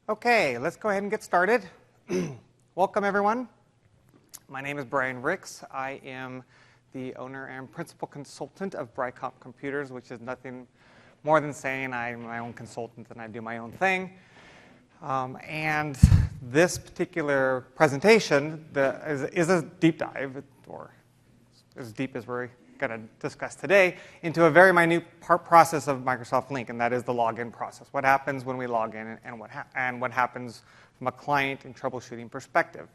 Okay, let's go ahead and get started. Welcome, everyone. My name is Brian Ricks. I am the owner and principal consultant of Bricomp Computers, which is nothing more than saying I'm my own consultant and I do my own thing. And this particular presentation is a deep dive, or as deep as we're going to discuss today, into a very minute process of Microsoft Lync, and that is the login process. What happens when we log in, and what happens from a client and troubleshooting perspective.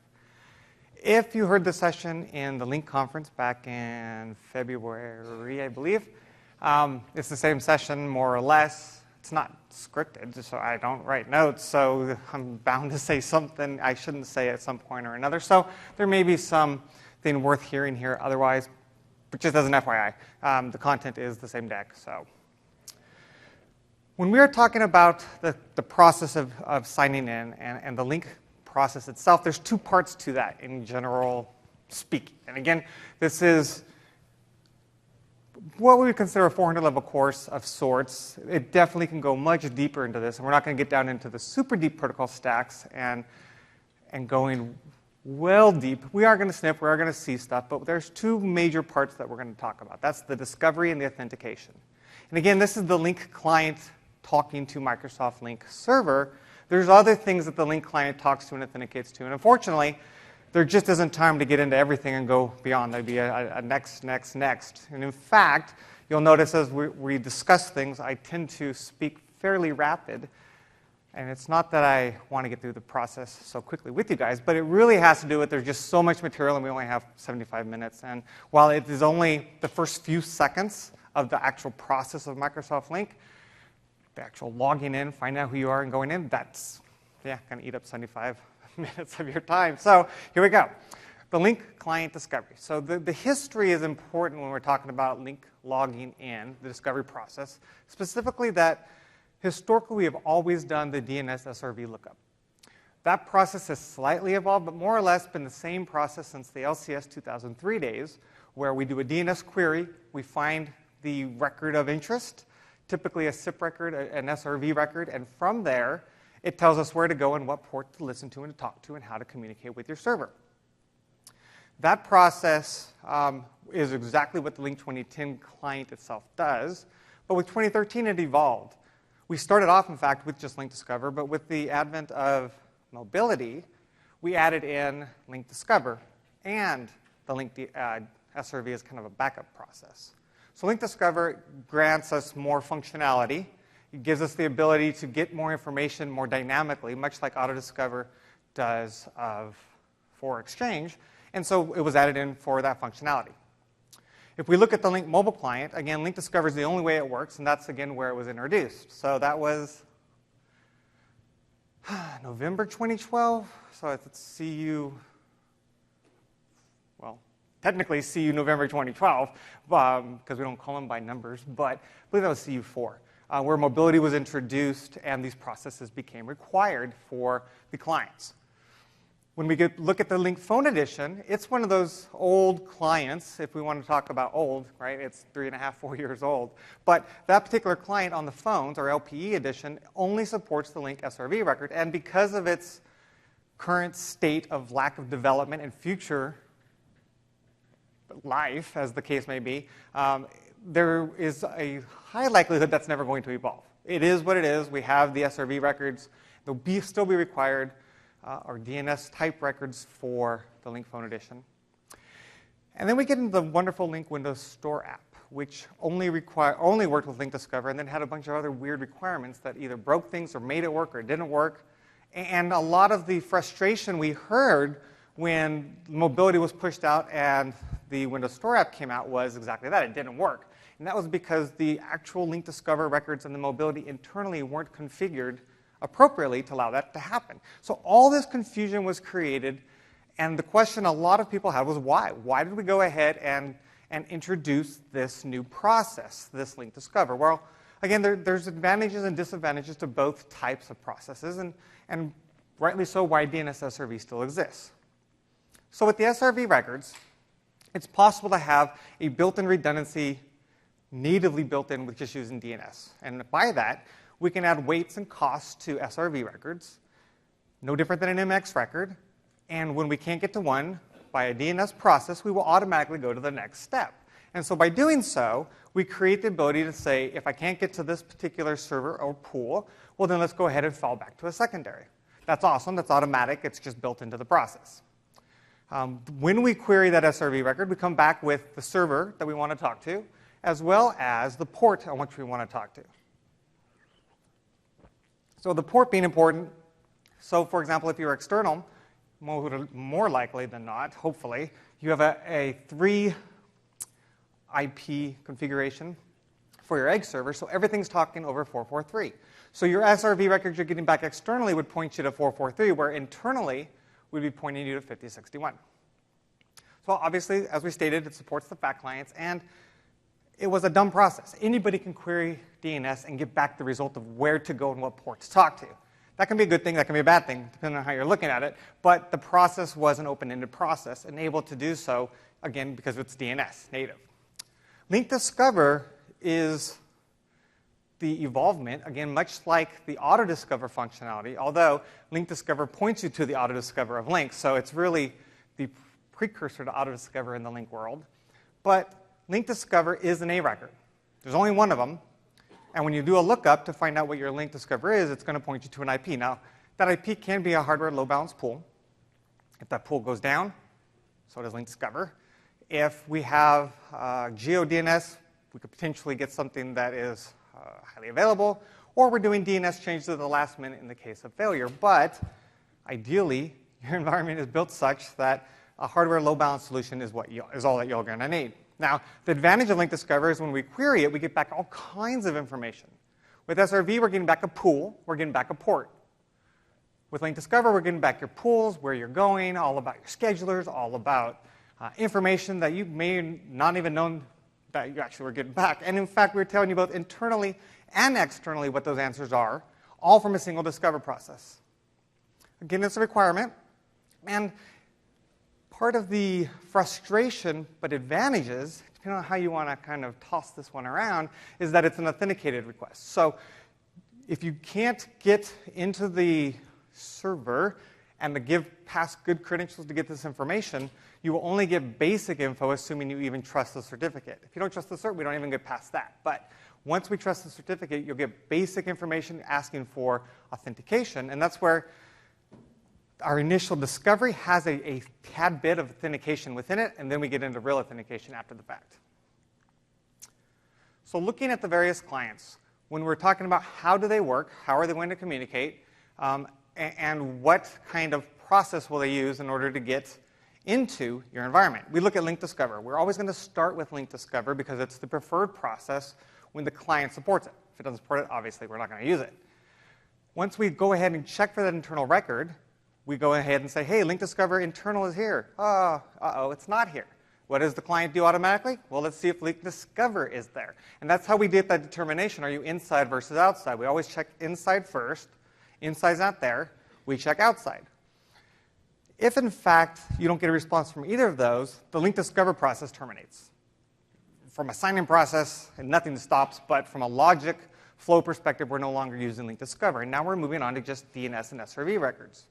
If you heard the session in the Lync conference back in February, I believe, it's the same session more or less. It's not scripted, so I don't write notes, so I'm bound to say something I shouldn't say at some point or another. So there may be something worth hearing here otherwise. But just as an FYI, the content is the same deck. So when we are talking about the process of signing in and the Lync process itself, there's two parts to that in general speaking. And again, this is what we would consider a 400-level course of sorts. It definitely can go much deeper into this, and we're not going to get down into the super deep protocol stacks and going well deep. We are going to sniff, we are going to see stuff, but there's two major parts that we're going to talk about. That's the discovery and the authentication. And again, this is the Lync client talking to Microsoft Lync Server. There's other things that the Lync client talks to and authenticates to, and unfortunately, there just isn't time to get into everything and go beyond. There'd be a next. And in fact, you'll notice as we discuss things, I tend to speak fairly rapid. And it's not that I want to get through the process so quickly with you guys, but it really has to do with there's just so much material and we only have 75 minutes. And while it is only the first few seconds of the actual process of Microsoft Lync, the actual logging in, finding out who you are and going in, that's, going to eat up 75 minutes of your time. So here we go. The Lync client discovery. So the history is important when we're talking about Lync logging in, the discovery process, specifically that historically, we have always done the DNS SRV lookup. That process has slightly evolved, but more or less been the same process since the LCS 2003 days, where we do a DNS query, we find the record of interest, typically a SIP record, an SRV record, and from there, it tells us where to go and what port to listen to and to talk to and how to communicate with your server. That process is exactly what the Lync 2010 client itself does, but with 2013, it evolved. We started off, in fact, with just Lync Discover, but with the advent of mobility, we added in Lync Discover and the Lync SRV as kind of a backup process. So Lync Discover grants us more functionality. It gives us the ability to get more information more dynamically, much like Auto Discover does for Exchange. And so it was added in for that functionality. If we look at the Lync mobile client, again, Lync Discover is the only way it works, and that's, again, where it was introduced. So that was November 2012. So it's CU, well, technically CU November 2012, because we don't call them by numbers, but I believe that was CU4, where mobility was introduced and these processes became required for the clients. When we look at the Lync Phone Edition, it's one of those old clients, if we want to talk about old, right? It's 3.5, 4 years old. But that particular client on the phones, or LPE edition, only supports the Lync SRV record. And because of its current state of lack of development and future life, as the case may be, there is a high likelihood that's never going to evolve. It is what it is. We have the SRV records. They'll still be required. Or DNS type records for the Lync Phone Edition. And then we get into the wonderful Lync Windows Store app, which only worked with Lync Discover and then had a bunch of other weird requirements that either broke things or made it work or didn't work. And a lot of the frustration we heard when mobility was pushed out and the Windows Store app came out was exactly that. It didn't work. And that was because the actual Lync Discover records and the mobility internally weren't configured appropriately to allow that to happen. So all this confusion was created, and the question a lot of people had was why? Why did we go ahead and introduce this new process, this Lync Discover? Well, again, there's advantages and disadvantages to both types of processes, and rightly so why DNS SRV still exists. So with the SRV records, it's possible to have a built-in redundancy natively built in with just using DNS. And by that, we can add weights and costs to SRV records no different than an MX record. And when we can't get to one, by a DNS process, we will automatically go to the next step. And so by doing so, we create the ability to say, if I can't get to this particular server or pool, well, then let's go ahead and fall back to a secondary. That's awesome. That's automatic. It's just built into the process. When we query that SRV record, we come back with the server that we want to talk to, as well as the port on which we want to talk to. So the port being important, so for example, if you're external, more likely than not, hopefully, you have a 3 IP configuration for your egg server, so everything's talking over 443. So your SRV records you're getting back externally would point you to 443, where internally we'd be pointing you to 5061. So obviously, as we stated, it supports the FAT clients, and it was a dumb process. Anybody can query DNS and get back the result of where to go and what port to talk to. That can be a good thing, that can be a bad thing, depending on how you're looking at it, but the process was an open-ended process and able to do so, again, because it's DNS, native. Lync Discover is the evolvement, again, much like the auto-discover functionality, although Lync Discover points you to the auto-discover of Lync, so it's really the precursor to auto-discover in the Lync world. But Lync Discover is an A record. There's only one of them, and when you do a lookup to find out what your Lync Discover is, it's going to point you to an IP. Now, that IP can be a hardware load-balanced pool. If that pool goes down, so does Lync Discover. If we have GeoDNS, we could potentially get something that is highly available, or we're doing DNS changes at the last minute in the case of failure. But ideally, your environment is built such that a hardware load-balanced solution is all that you're going to need. Now, the advantage of Lync Discover is when we query it, we get back all kinds of information. With SRV, we're getting back a pool, we're getting back a port. With Lync Discover, we're getting back your pools, where you're going, all about your schedulers, all about information that you may not even known that you actually were getting back. And in fact, we're telling you both internally and externally what those answers are, all from a single discover process. Again, it's a requirement. And part of the frustration, but advantages, depending on how you want to kind of toss this one around, is that it's an authenticated request. So if you can't get into the server and to give past good credentials to get this information, you will only get basic info, assuming you even trust the certificate. If you don't trust the cert, we don't even get past that. But once we trust the certificate, you'll get basic information asking for authentication, and that's where our initial discovery has a tad bit of authentication within it, and then we get into real authentication after the fact. So looking at the various clients, when we're talking about how do they work, how are they going to communicate, and what kind of process will they use in order to get into your environment. We look at Lync Discover. We're always going to start with Lync Discover because it's the preferred process when the client supports it. If it doesn't support it, obviously we're not going to use it. Once we go ahead and check for that internal record, we go ahead and say, hey, Lync Discover internal is here. Uh-oh, it's not here. What does the client do automatically? Well, let's see if Lync Discover is there. And that's how we did that determination. Are you inside versus outside? We always check inside first. Inside's not there. We check outside. If, in fact, you don't get a response from either of those, the Lync Discover process terminates. From a sign-in process, nothing stops, but from a logic flow perspective, we're no longer using Lync Discover. And now we're moving on to just DNS and SRV records.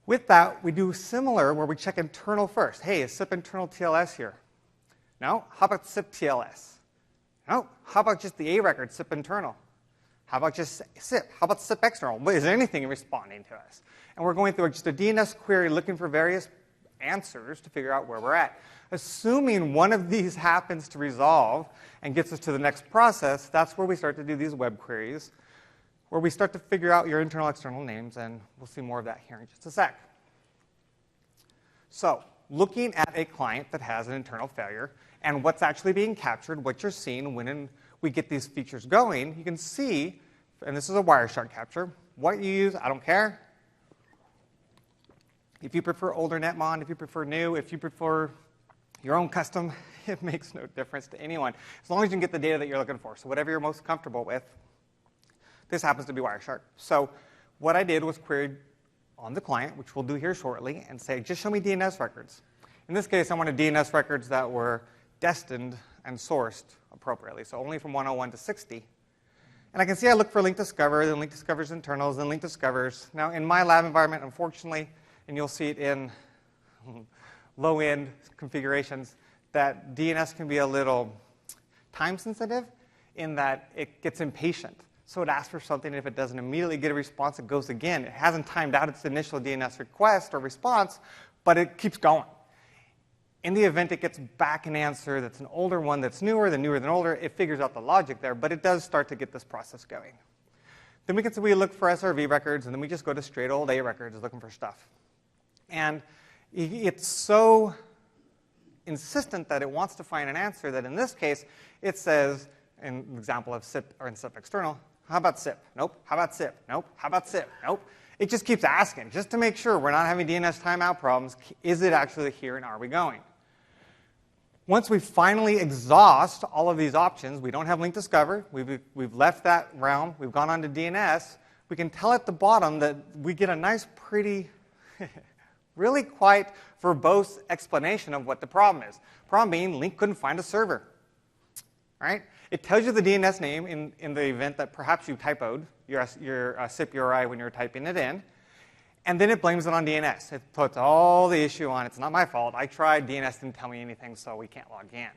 With that, we do similar where we check internal first. Hey, is SIP internal TLS here? No? How about SIP TLS? No? How about just the A record, SIP internal? How about just SIP? How about SIP external? Is there anything responding to us? And we're going through just a DNS query looking for various answers to figure out where we're at. Assuming one of these happens to resolve and gets us to the next process, that's where we start to do these web queries, where we start to figure out your internal external names, and we'll see more of that here in just a sec. So looking at a client that has an internal failure and what's actually being captured, what you're seeing when we get these features going, you can see, and this is a Wireshark capture, what you use, I don't care. If you prefer older Netmon, if you prefer new, if you prefer your own custom, it makes no difference to anyone, as long as you can get the data that you're looking for. So whatever you're most comfortable with. This happens to be Wireshark. So what I did was queried on the client, which we'll do here shortly, and say, just show me DNS records. In this case, I wanted DNS records that were destined and sourced appropriately, so only from 101 to 60. And I can see I look for Lync Discover, then Lync Discover's internals, then Lync Discovers. Now, in my lab environment, unfortunately, and you'll see it in low-end configurations, that DNS can be a little time-sensitive in that it gets impatient. So it asks for something, and if it doesn't immediately get a response, it goes again. It hasn't timed out its initial DNS request or response, but it keeps going. In the event it gets back an answer that's an older one that's newer than older, it figures out the logic there, but it does start to get this process going. Then we look for SRV records, and then we just go to straight old A records looking for stuff. And it's so insistent that it wants to find an answer that in this case, it says, in an example of SIP or in SIP external, how about SIP? Nope. How about SIP? Nope. How about SIP? Nope. It just keeps asking, just to make sure we're not having DNS timeout problems. Is it actually here, and are we going? Once we finally exhaust all of these options, we don't have Lync Discover, we've left that realm, we've gone on to DNS, we can tell at the bottom that we get a nice, pretty, really quite verbose explanation of what the problem is. Problem being, Lync couldn't find a server. Right? It tells you the DNS name in the event that perhaps you typoed your SIP URI when you were typing it in. And then it blames it on DNS. It puts all the issue on, it's not my fault. I tried, DNS didn't tell me anything, so we can't log in.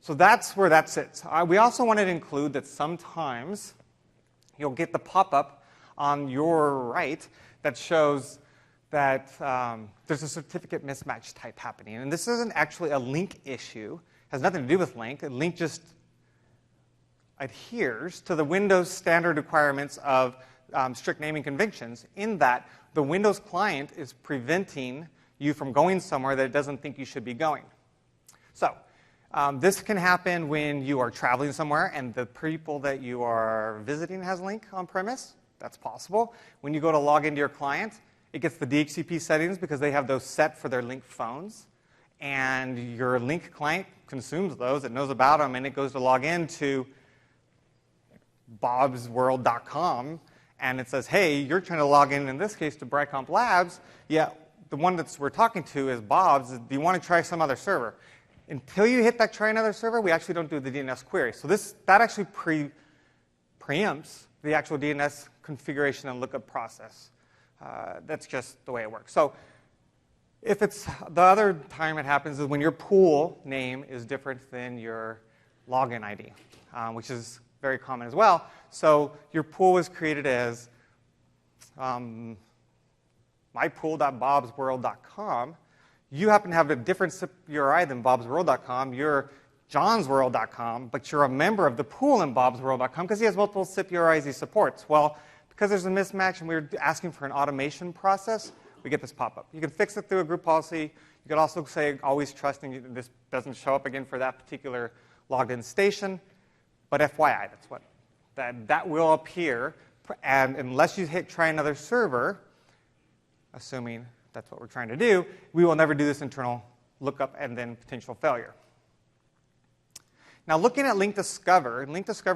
So that's where that sits. We also wanted to include that sometimes you'll get the pop-up on your right that shows that there's a certificate mismatch type happening. And this isn't actually a Lync issue. It has nothing to do with Lync. Lync just adheres to the Windows standard requirements of strict naming conventions, in that the Windows client is preventing you from going somewhere that it doesn't think you should be going. So this can happen when you are traveling somewhere and the people that you are visiting has Lync on premise. That's possible. When you go to log into your client, it gets the DHCP settings because they have those set for their Lync phones. And your Lync client consumes those, it knows about them, and it goes to log into bobsworld.com. And it says, hey, you're trying to log in this case, to Brightcomp Labs. Yeah, the one that we're talking to is Bob's. Do you want to try some other server? Until you hit that try another server, we actually don't do the DNS query. So that actually preempts the actual DNS configuration and lookup process. That's just the way it works. So if it's the other time it happens is when your pool name is different than your login ID, which is very common as well. So your pool was created as mypool.bobsworld.com. You happen to have a different SIP URI than bobsworld.com. You're johnsworld.com, but you're a member of the pool in bobsworld.com because he has multiple SIP URIs he supports. Well, because there's a mismatch and we're asking for an automation process, we get this pop-up. You can fix it through a group policy. You could also say, always trusting this doesn't show up again for that particular logged-in station. But FYI, that's what that will appear. And unless you hit try another server, assuming that's what we're trying to do, we will never do this internal lookup and then potential failure. Now, looking at Lync Discover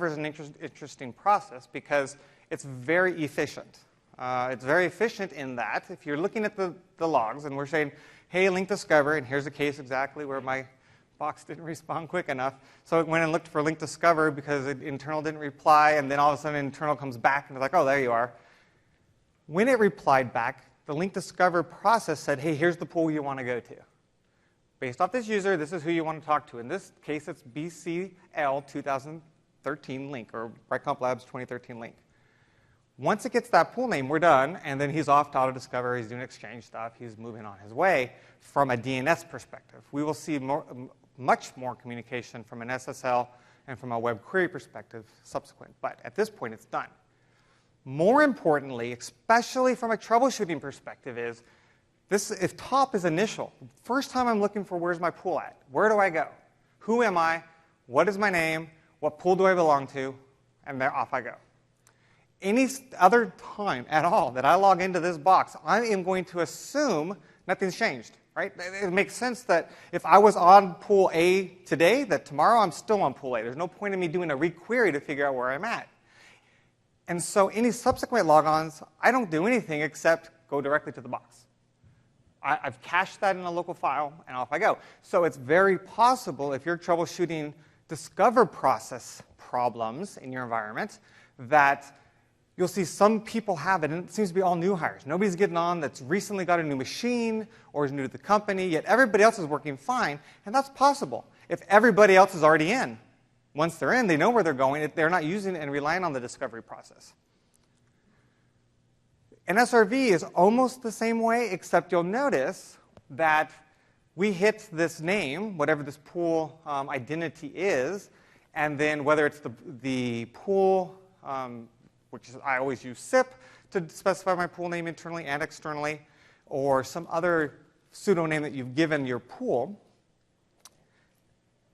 is an interesting process because it's very efficient. It's very efficient in that if you're looking at the logs and we're saying, hey, Lync Discover, and here's a case exactly where my box didn't respond quick enough. So it went and looked for Lync Discover because internal didn't reply, and then all of a sudden internal comes back and it's like, oh, there you are. When it replied back, the Lync Discover process said, hey, here's the pool you want to go to. Based off this user, this is who you want to talk to. In this case, it's BCL 2013 Lync, or Brightcomp Labs 2013 Lync. Once it gets that pool name, we're done, and then he's off to auto-discover, he's doing exchange stuff, he's moving on his way from a DNS perspective. We will see much more communication from an SSL and from a web query perspective subsequent, but at this point it's done. More importantly, especially from a troubleshooting perspective, is this, if top is initial, first time I'm looking for where's my pool at, where do I go? Who am I? What is my name? What pool do I belong to? And there off I go. Any other time at all that I log into this box, I am going to assume nothing's changed, right? It makes sense that if I was on pool A today, that tomorrow I'm still on pool A. There's no point in me doing a requery to figure out where I'm at. And so any subsequent logons, I don't do anything except go directly to the box. I've cached that in a local file, and off I go. So it's very possible if you're troubleshooting Discover process problems in your environment that you'll see some people have it, and it seems to be all new hires. Nobody's getting on that's recently got a new machine or is new to the company, yet everybody else is working fine, and that's possible. If everybody else is already in, once they're in, they know where they're going. They're not using it and relying on the discovery process. An SRV is almost the same way, except you'll notice that we hit this name, whatever this pool identity is, and then whether it's the pool, which is, I always use SIP to specify my pool name internally and externally, or some other pseudonym that you've given your pool,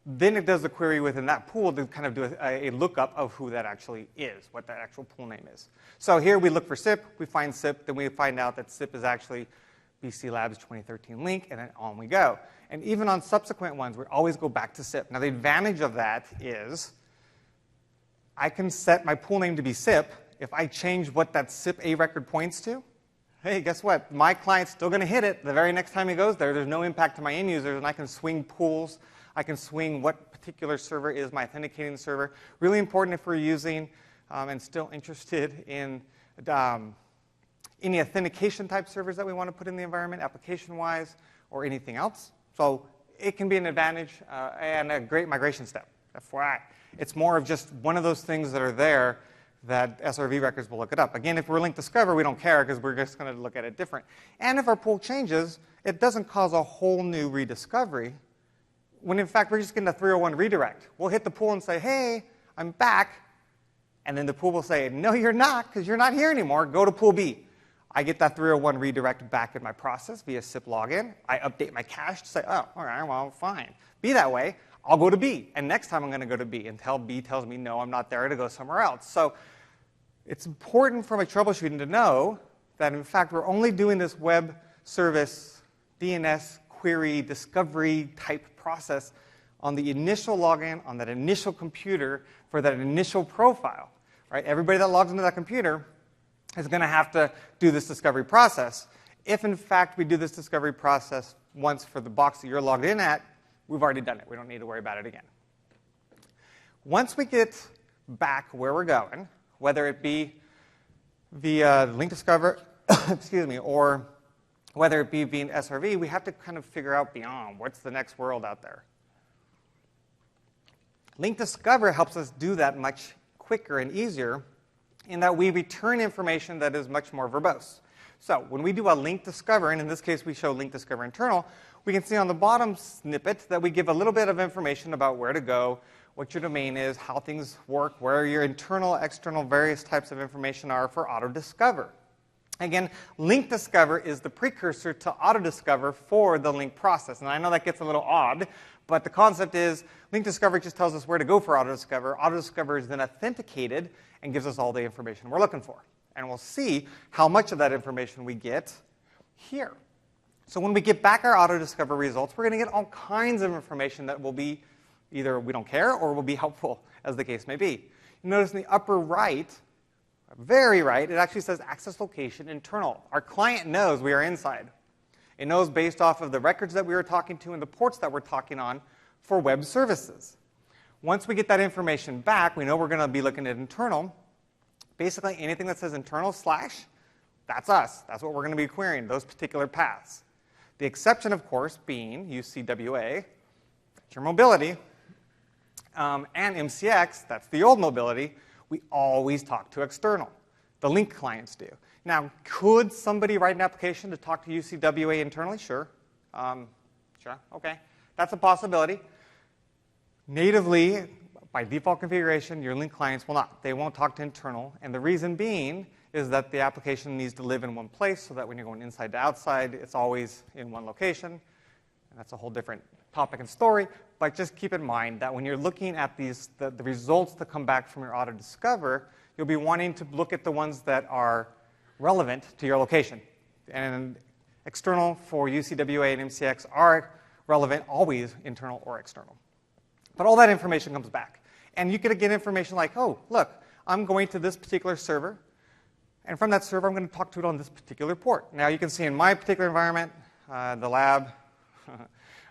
then it does the query within that pool to kind of do a lookup of who that actually is, what that actual pool name is. So here we look for SIP, we find SIP, then we find out that SIP is actually BC Labs 2013 Lync, and then on we go. And even on subsequent ones, we always go back to SIP. Now the advantage of that is I can set my pool name to be SIP. If I change what that SIP A record points to, hey, guess what? My client's still going to hit it the very next time he goes there. There's no impact to my end users, and I can swing pools. I can swing what particular server is my authenticating server. Really important if we're using and still interested in any authentication type servers that we want to put in the environment, application-wise, or anything else. So it can be an advantage and a great migration step, FYI. It's more of just one of those things that are there that SRV records will look it up. Again, if we're Lync Discover, we don't care because we're just going to look at it different. And if our pool changes, it doesn't cause a whole new rediscovery, when in fact we're just getting a 301 redirect. We'll hit the pool and say, hey, I'm back. And then the pool will say, no, you're not, because you're not here anymore. Go to pool B. I get that 301 redirect back in my process via SIP login. I update my cache to say, oh, all right, well, fine. Be that way. I'll go to B. And next time I'm going to go to B until B tells me, no, I'm not there, to go somewhere else. So it's important from a troubleshooting to know that, in fact, we're only doing this web service DNS query discovery type process on the initial login, on that initial computer for that initial profile. Right? Everybody that logs into that computer is going to have to do this discovery process. If, in fact, we do this discovery process once for the box that you're logged in at, we've already done it. We don't need to worry about it again. Once we get back where we're going, whether it be via Lync Discover, excuse me, or whether it be via SRV, we have to kind of figure out beyond what's the next world out there. Lync Discover helps us do that much quicker and easier in that we return information that is much more verbose. So when we do a Lync Discover, and in this case we show Lync Discover internal, we can see on the bottom snippet that we give a little bit of information about where to go, what your domain is, how things work, where your internal, external, various types of information are for auto-discover. Again, Lync Discover is the precursor to auto-discover for the Lync process. And I know that gets a little odd, but the concept is Lync Discover just tells us where to go for auto-discover. Auto-discover is then authenticated and gives us all the information we're looking for. And we'll see how much of that information we get here. So when we get back our auto-discover results, we're going to get all kinds of information that will be either we don't care or will be helpful, as the case may be. You notice in the upper right, very right, it actually says access location internal. Our client knows we are inside. It knows based off of the records that we were talking to and the ports that we're talking on for web services. Once we get that information back, we know we're going to be looking at internal. Basically, anything that says internal / that's us. That's what we're going to be querying, those particular paths. The exception, of course, being UCWA, that's your mobility, and MCX, that's the old mobility. We always talk to external. The Lync clients do. Now, could somebody write an application to talk to UCWA internally? Sure. Sure, okay. That's a possibility. Natively, by default configuration, your Lync clients will not. They won't talk to internal. And the reason being is that the application needs to live in one place so that when you're going inside to outside, it's always in one location. And that's a whole different topic and story. But just keep in mind that when you're looking at these, the results that come back from your auto-discover, you'll be wanting to look at the ones that are relevant to your location. And external for UCWA and MCX are relevant, always internal or external. But all that information comes back. And you could get information like, oh, look, I'm going to this particular server. And from that server, I'm going to talk to it on this particular port. Now, you can see in my particular environment, the lab,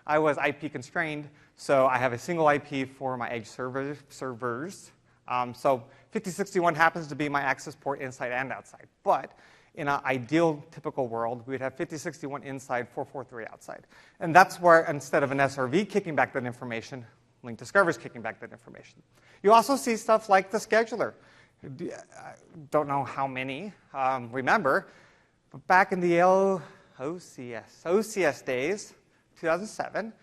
I was IP constrained. So I have a single IP for my edge servers. So 5061 happens to be my access port inside and outside. But in an ideal, typical world, we would have 5061 inside, 443 outside. And that's where, instead of an SRV kicking back that information, Lync Discover is kicking back that information. You also see stuff like the scheduler. I don't know how many remember, but back in the OCS days, 2007,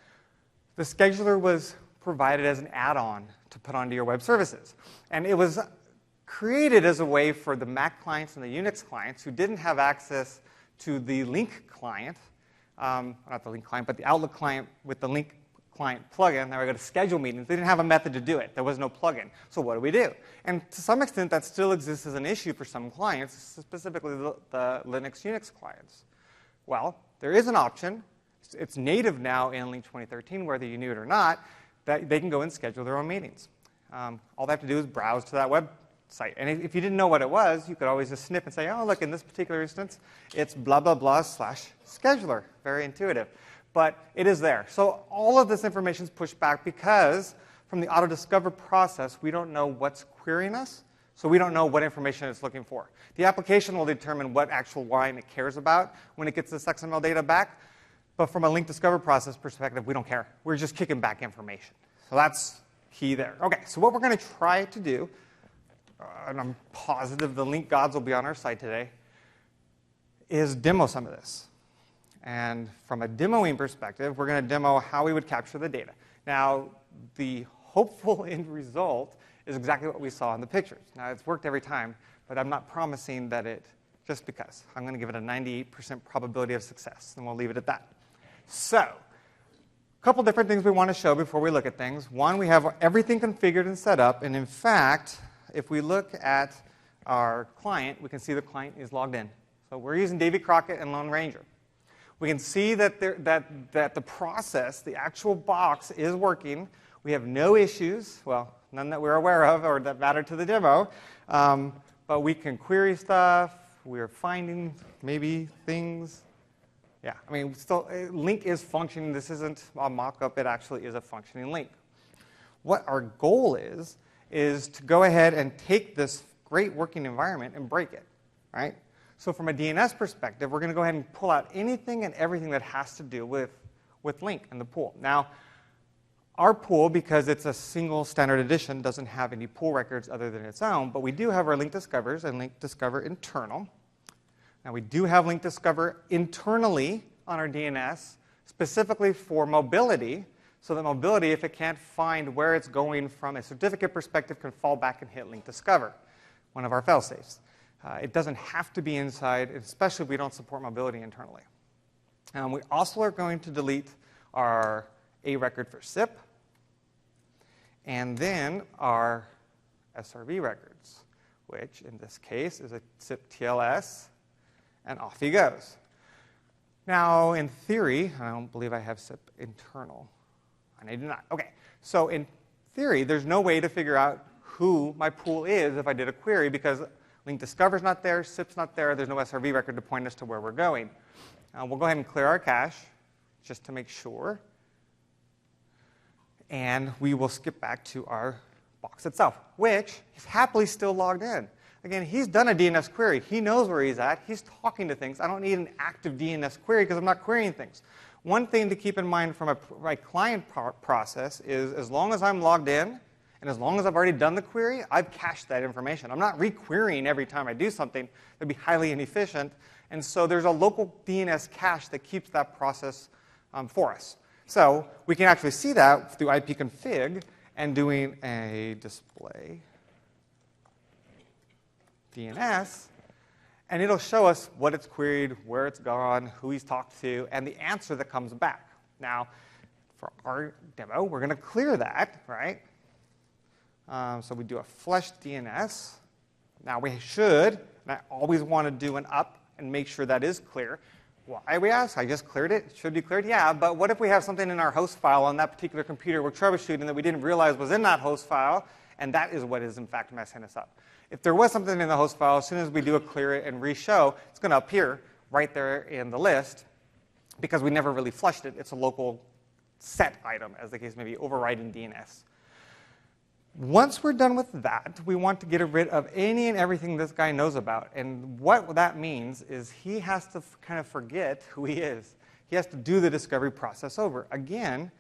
the scheduler was provided as an add-on to put onto your web services. And it was created as a way for the Mac clients and the Unix clients who didn't have access to the Lync client, not the Lync client, but the Outlook client with the Lync client plugin. Now we go to schedule meetings. They didn't have a method to do it. There was no plugin. So what do we do? And to some extent, that still exists as an issue for some clients, specifically the Linux Unix clients. Well, there is an option. It's native now in Lync 2013, whether you knew it or not, that they can go and schedule their own meetings. All they have to do is browse to that website. And if you didn't know what it was, you could always just snip and say, oh, look, in this particular instance, it's blah, blah, blah / scheduler. Very intuitive. But it is there. So all of this information is pushed back because from the auto-discover process, we don't know what's querying us. So we don't know what information it's looking for. The application will determine what actual line it cares about when it gets this XML data back. But from a Lync Discover process perspective, we don't care. We're just kicking back information. So that's key there. OK, so what we're going to try to do, and I'm positive the Lync gods will be on our side today, is demo some of this. And from a demoing perspective, we're going to demo how we would capture the data. Now, the hopeful end result is exactly what we saw in the pictures. Now, it's worked every time, but I'm not promising that it, just because. I'm going to give it a 98% probability of success, and we'll leave it at that. So, a couple different things we want to show before we look at things. One, we have everything configured and set up, and in fact, if we look at our client, we can see the client is logged in. So we're using Davy Crockett and Lone Ranger. We can see that the process, the actual box, is working. We have no issues, well, none that we're aware of or that matter to the demo. But we can query stuff. We're finding maybe things. Yeah, I mean, still, Lync is functioning. This isn't a mock-up. It actually is a functioning Lync. What our goal is to go ahead and take this great working environment and break it, right? So from a DNS perspective, we're going to go ahead and pull out anything and everything that has to do with Lync and the pool. Now, our pool, because it's a single standard edition, doesn't have any pool records other than its own, but we do have our Lync Discovers and Lync Discover internal. Now, we do have Lync Discover internally on our DNS, specifically for mobility, so that mobility, if it can't find where it's going from a certificate perspective, can fall back and hit Lync Discover, one of our fail-safes. It doesn't have to be inside, especially if we don't support mobility internally. We also are going to delete our A record for SIP, and then our SRV records, which in this case is a SIP TLS, and off he goes. Now, in theory, I don't believe I have SIP internal, and I do not. OK, so in theory, there's no way to figure out who my pool is if I did a query, because Lync Discover's not there, SIP's not there, there's no SRV record to point us to where we're going. We'll go ahead and clear our cache, just to make sure. And we will skip back to our box itself, which is happily still logged in. Again, he's done a DNS query. He knows where he's at. He's talking to things. I don't need an active DNS query because I'm not querying things. One thing to keep in mind from my client process is as long as I'm logged in, and as long as I've already done the query, I've cached that information. I'm not re-querying every time I do something. That would be highly inefficient. And so there's a local DNS cache that keeps that process for us. So we can actually see that through ipconfig and doing a display DNS. And it'll show us what it's queried, where it's gone, who he's talked to, and the answer that comes back. Now, for our demo, we're going to clear that, right? So we do a flush DNS. Now we should, and I always want to do an up and make sure that is clear. Why, we ask? I just cleared it. It should be cleared. Yeah, but what if we have something in our host file on that particular computer we're troubleshooting that we didn't realize was in that host file, and that is what is, in fact, messing us up. If there was something in the host file, as soon as we do a clear it and re-show, it's going to appear right there in the list because we never really flushed it. It's a local set item, as the case may be, overriding DNS. Once we're done with that, we want to get rid of any and everything this guy knows about. And what that means is he has to kind of forget who he is. He has to do the discovery process over. Again,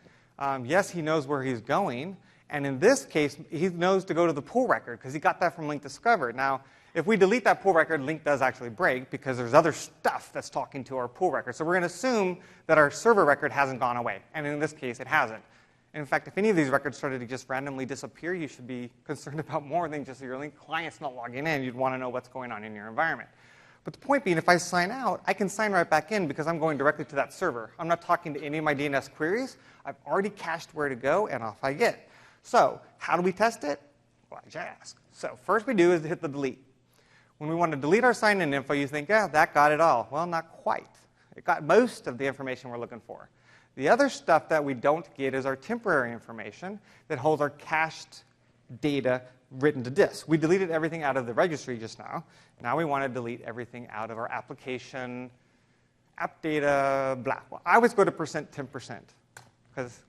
yes, he knows where he's going. And in this case, he knows to go to the pull record because he got that from Lync Discover. Now, if we delete that pull record, Lync does actually break because there's other stuff that's talking to our pull record. So we're going to assume that our server record hasn't gone away. And in this case, it hasn't. In fact, if any of these records started to just randomly disappear, you should be concerned about more than just your Lync client's not logging in. You'd want to know what's going on in your environment. But the point being, if I sign out, I can sign right back in because I'm going directly to that server. I'm not talking to any of my DNS queries. I've already cached where to go, and off I get. So how do we test it? Well, I should ask. So first we do is hit the delete. When we want to delete our sign-in info, you think, yeah, that got it all. Well, not quite. It got most of the information we're looking for. The other stuff that we don't get is our temporary information that holds our cached data written to disk. We deleted everything out of the registry just now. Now we want to delete everything out of our application, app data, blah. Well, I always go to %10% because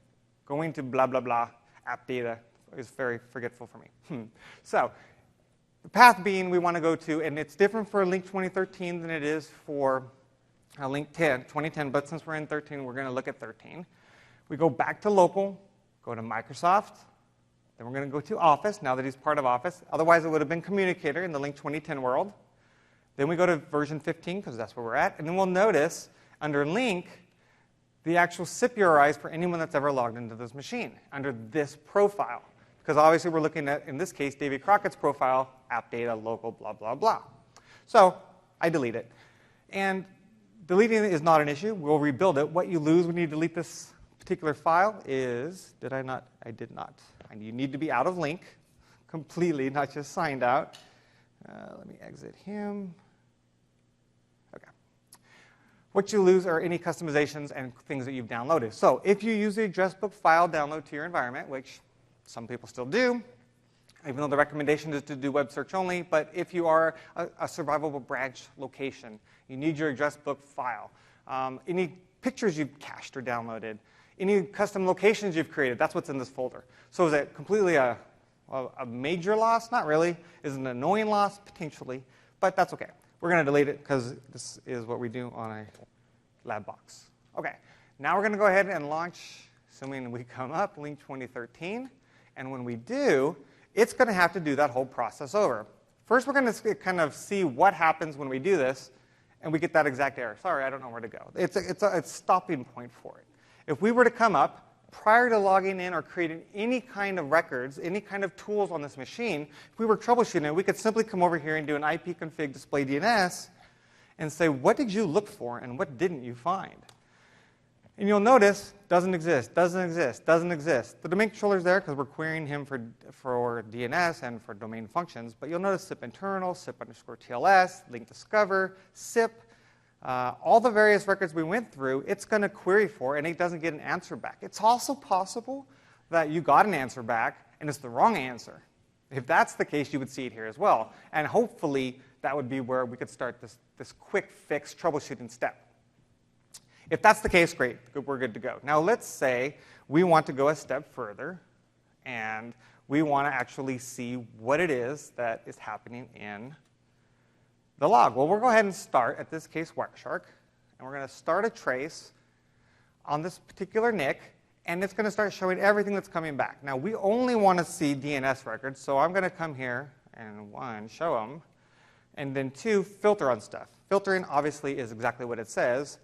going to blah, blah, blah, app data is very forgetful for me. So the path being we want to go to, and it's different for Lync 2013 than it is for Lync 2010, but since we're in 13, we're going to look at 13. We go back to local, go to Microsoft, then we're going to go to Office, now that he's part of Office. Otherwise, it would have been Communicator in the Lync 2010 world. Then we go to version 15, because that's where we're at. And then we'll notice, under Lync, the actual SIP URIs for anyone that's ever logged into this machine, under this profile. Because obviously, we're looking at, in this case, Davy Crockett's profile, app data, local, blah, blah, blah. So I delete it. And deleting it is not an issue. We'll rebuild it. What you lose when you delete this particular file is, did I not? I did not. And you need to be out of Lync completely, not just signed out. Let me exit him. OK. What you lose are any customizations and things that you've downloaded. So if you use the address book file download to your environment, which some people still do, even though the recommendation is to do web search only, but if you are a survivable branch location, you need your address book file. Any pictures you've cached or downloaded, any custom locations you've created, that's what's in this folder. So is it completely a major loss? Not really. Is it an annoying loss? Potentially. But that's OK. We're going to delete it because this is what we do on a lab box. OK. Now we're going to go ahead and launch, assuming we come up, Lync 2013. And when we do, it's going to have to do that whole process over. First, we're going to kind of see what happens when we do this, and we get that exact error. Sorry, I don't know where to go. It's a stopping point for it. If we were to come up, prior to logging in or creating any kind of records, any kind of tools on this machine, if we were troubleshooting it, we could simply come over here and do an ipconfig display DNS and say, what did you look for and what didn't you find? And you'll notice, doesn't exist, doesn't exist, doesn't exist. The domain controller is there because we're querying him for DNS and for domain functions. But you'll notice SIP internal, SIP_TLS, Lync Discover, SIP, all the various records we went through, it's going to query for, and it doesn't get an answer back. It's also possible that you got an answer back, and it's the wrong answer. If that's the case, you would see it here as well. And hopefully, that would be where we could start this quick fix troubleshooting step. If that's the case, great. We're good to go. Now, let's say we want to go a step further, and we want to actually see what it is that is happening in the log. Well, we'll go ahead and start, at this case, Wireshark. And we're going to start a trace on this particular NIC, and it's going to start showing everything that's coming back. Now, we only want to see DNS records, so I'm going to come here and, 1, show them, and then 2, filter on stuff. Filtering, obviously, is exactly what it says.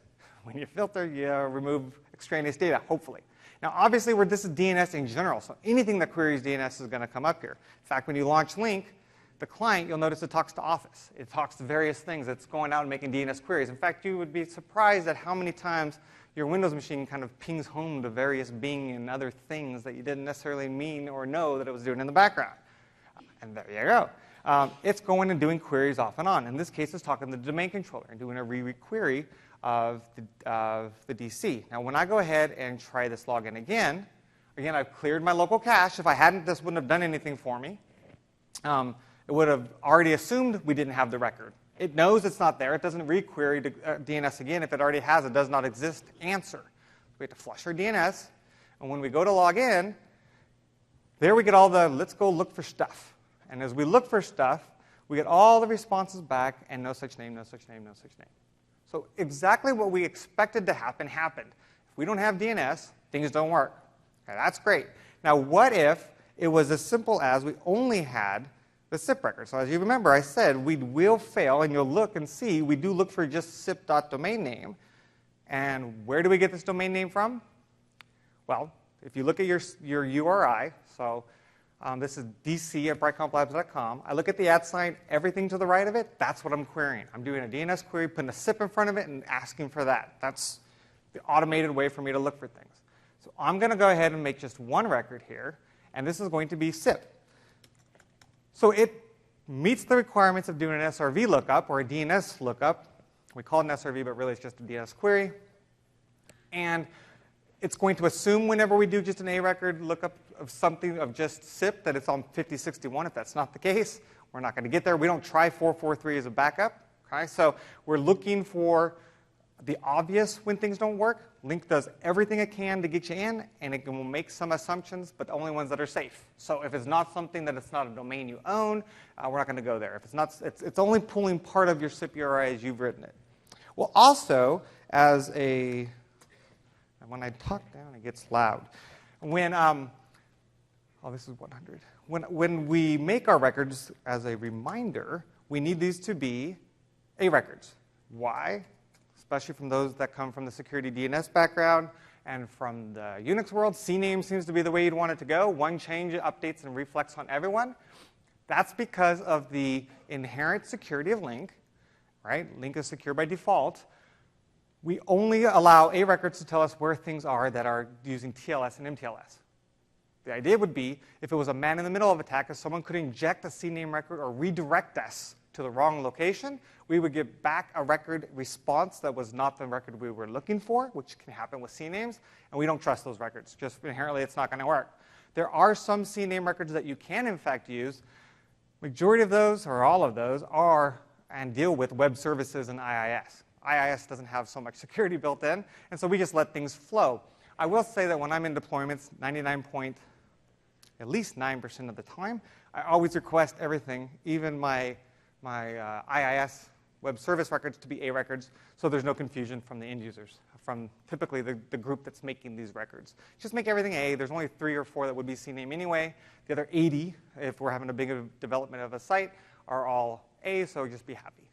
When you filter, you remove extraneous data, hopefully. Now, obviously, this is DNS in general, so anything that queries DNS is going to come up here. In fact, when you launch Lync, the client, you'll notice it talks to Office. It talks to various things. It's going out and making DNS queries. In fact, you would be surprised at how many times your Windows machine kind of pings home to various Bing and other things that you didn't necessarily mean or know that it was doing in the background. And there you go. It's going and doing queries off and on. In this case, it's talking to the domain controller and doing a re-query of the DC. Now, when I go ahead and try this login again, I've cleared my local cache. If I hadn't, this wouldn't have done anything for me. It would have already assumed we didn't have the record. It knows it's not there. It doesn't re-query DNS again. If it already has a does not exist answer. We have to flush our DNS. And when we go to log in, there we get all the, let's go look for stuff. And as we look for stuff, we get all the responses back, and no such name, no such name, no such name. So exactly what we expected to happen happened. If we don't have DNS, things don't work. Okay, that's great. Now, what if it was as simple as we only had the SIP record? So as you remember, I said we will fail, and you'll look and see we do look for just sip.domain name. And where do we get this domain name from? Well, if you look at your URI, so this is dc@brightcomplabs.com. I look at the @ sign, everything to the right of it, that's what I'm querying. I'm doing a DNS query, putting a SIP in front of it, and asking for that. That's the automated way for me to look for things. So I'm going to go ahead and make just one record here, and this is going to be SIP. So it meets the requirements of doing an SRV lookup or a DNS lookup. We call it an SRV, but really it's just a DNS query. And it's going to assume whenever we do just an A record lookup of something of just SIP that it's on 5061. If that's not the case, we're not going to get there. We don't try 443 as a backup. Okay? So we're looking for the obvious when things don't work. Lync does everything it can to get you in, and it will make some assumptions, but only ones that are safe. So if it's not something that it's not a domain you own, we're not going to go there. If it's not, it's only pulling part of your SIP URI as you've written it. Well, also, as a, when I talk down, it gets loud. When, oh, this is 100. When we make our records, as a reminder, we need these to be A records. Why? Especially from those that come from the security DNS background and from the Unix world. CNAME seems to be the way you'd want it to go. One change, it updates and reflects on everyone. That's because of the inherent security of Lync. Right? Lync is secure by default. We only allow A records to tell us where things are that are using TLS and MTLS. The idea would be if it was a man-in-the-middle of attack, if someone could inject a CNAME record or redirect us to the wrong location, we would get back a record response that was not the record we were looking for, which can happen with CNAMEs, and we don't trust those records. Just inherently, it's not going to work. There are some CNAME records that you can, in fact, use. Majority of those, or all of those, are and deal with web services and IIS. IIS doesn't have so much security built in, and so we just let things flow. I will say that when I'm in deployments, at least 9% of the time, I always request everything, even my IIS web service records, to be A records, so there's no confusion from the end users, from typically the group that's making these records. Just make everything A. There's only 3 or 4 that would be CNAME anyway. The other 80, if we're having a big development of a site, are all A, so just be happy.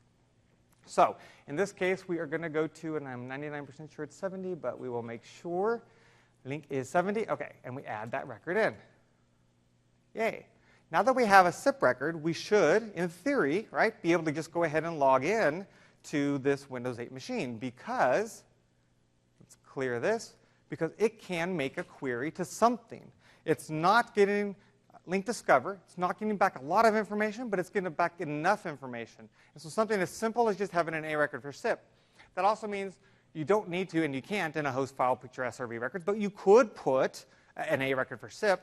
So in this case, we are going to go to, and I'm 99% sure it's 70, but we will make sure Lync is 70. OK, and we add that record in. Yay. Now that we have a SIP record, we should, in theory, right, be able to just go ahead and log in to this Windows 8 machine because, let's clear this, because it can make a query to something. It's not getting Lync Discover. It's not getting back a lot of information, but it's getting back enough information. And so something as simple as just having an A record for SIP. That also means you don't need to, and you can't, in a host file put your SRV records, but you could put an A record for SIP.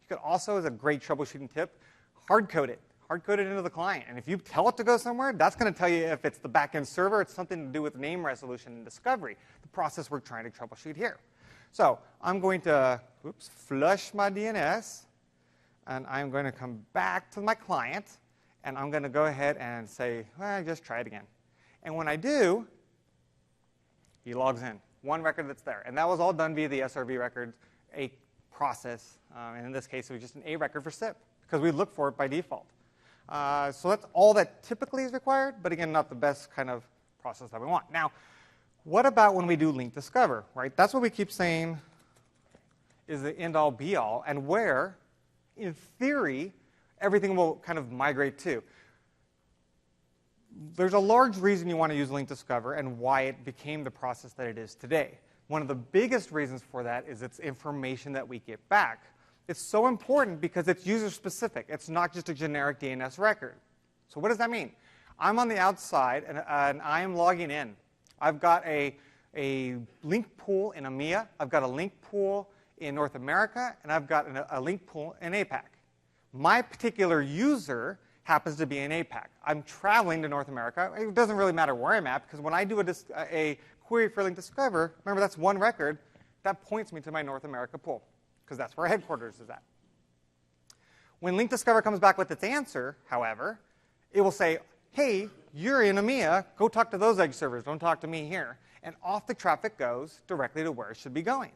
You could also, as a great troubleshooting tip, hard code it. Hard code it into the client. And if you tell it to go somewhere, that's going to tell you if it's the back-end server. It's something to do with name resolution and discovery, the process we're trying to troubleshoot here. So I'm going to flush my DNS. And I'm going to come back to my client, and I'm going to go ahead and say, well, just try it again. And when I do, he logs in. One record that's there. And that was all done via the SRV record, a process. And in this case, it was just an A record for SIP, because we look for it by default. So that's all that typically is required, but again, not the best kind of process that we want. Now, what about when we do Lync Discover, right? That's what we keep saying is the end-all, be-all, and where, in theory, everything will kind of migrate to. There's a large reason you want to use Lync Discover and why it became the process that it is today. One of the biggest reasons for that is its information that we get back. It's so important because it's user-specific. It's not just a generic DNS record. So what does that mean? I'm on the outside, and I am logging in. I've got a Lync pool in EMEA. I've got a Lync pool in North America, and I've got a Lync pool in APAC. My particular user happens to be in APAC. I'm traveling to North America. It doesn't really matter where I'm at, because when I do a query for Lync Discover, remember that's one record, that points me to my North America pool, because that's where our headquarters is at. When Lync Discover comes back with its answer, however, it will say, hey, you're in EMEA. Go talk to those edge servers. Don't talk to me here. And off the traffic goes directly to where it should be going,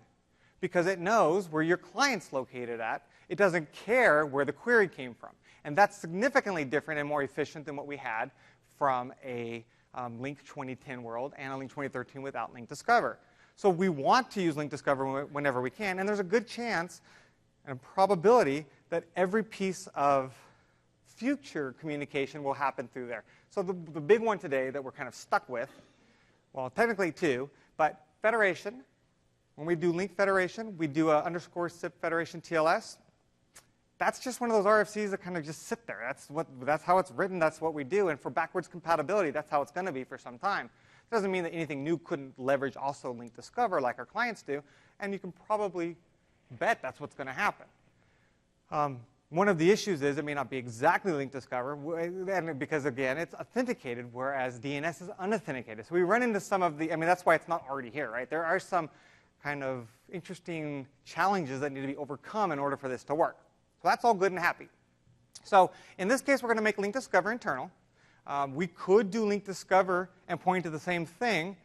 because it knows where your client's located at. It doesn't care where the query came from. And that's significantly different and more efficient than what we had from a Lync 2010 world and a Lync 2013 without Lync Discover. So we want to use Lync Discover whenever we can, and there's a good chance and a probability that every piece of future communication will happen through there. So the big one today that we're kind of stuck with, well, technically two, but federation. When we do Lync federation, we do a _ SIP federation TLS. That's just one of those RFCs that kind of just sit there. That's how it's written. That's what we do. And for backwards compatibility, that's how it's going to be for some time. It doesn't mean that anything new couldn't leverage also Lync Discover like our clients do. And you can probably bet that's what's going to happen. One of the issues is it may not be exactly Lync Discover, and because, again, it's authenticated, whereas DNS is unauthenticated. So we run into some of the, that's why it's not already here, right? There are some kind of interesting challenges that need to be overcome in order for this to work. So that's all good and happy. So in this case, we're going to make Lync Discover internal. We could do Lync Discover and point to the same thing.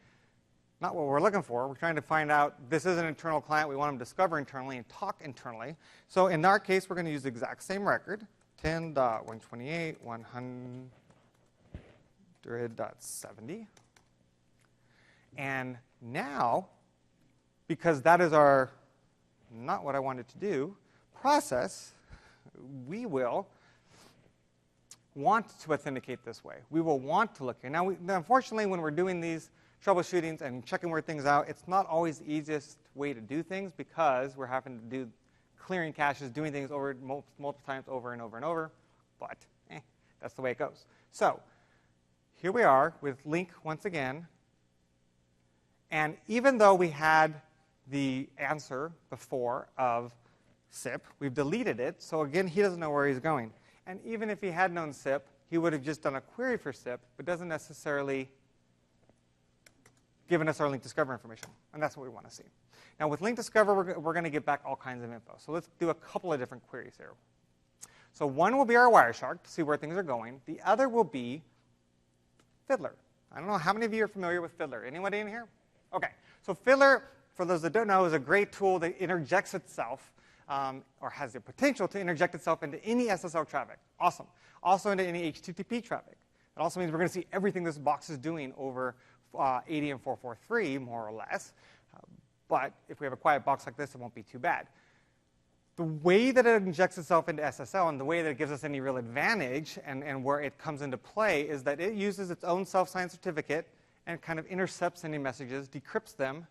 Not what we're looking for. We're trying to find out this is an internal client. We want them to discover internally and talk internally. So in our case, we're going to use the exact same record, 10.128.100.70. And now, because that is our, not what I wanted to do, process, we will want to authenticate this way. We will want to look here. Now, unfortunately, when we're doing these troubleshootings and checking where things out, it's not always the easiest way to do things because we're having to do clearing caches, doing things over multiple times over and over and over. But that's the way it goes. So here we are with Lync once again. And even though we had the answer before of SIP, we've deleted it. So again, he doesn't know where he's going. And even if he had known SIP, he would have just done a query for SIP, but doesn't necessarily given us our Lync Discover information. And that's what we want to see. Now, with Lync Discover, we're going to get back all kinds of info. So let's do a couple of different queries here. So one will be our Wireshark to see where things are going. The other will be Fiddler. I don't know how many of you are familiar with Fiddler. Anybody in here? OK. So Fiddler, for those that don't know, is a great tool that interjects itself or has the potential to interject itself into any SSL traffic. Awesome. Also into any HTTP traffic. It also means we're going to see everything this box is doing over 80 and 443, more or less. But if we have a quiet box like this, it won't be too bad. The way that it injects itself into SSL and the way that it gives us any real advantage and where it comes into play is that it uses its own self-signed certificate and kind of intercepts any messages, decrypts them,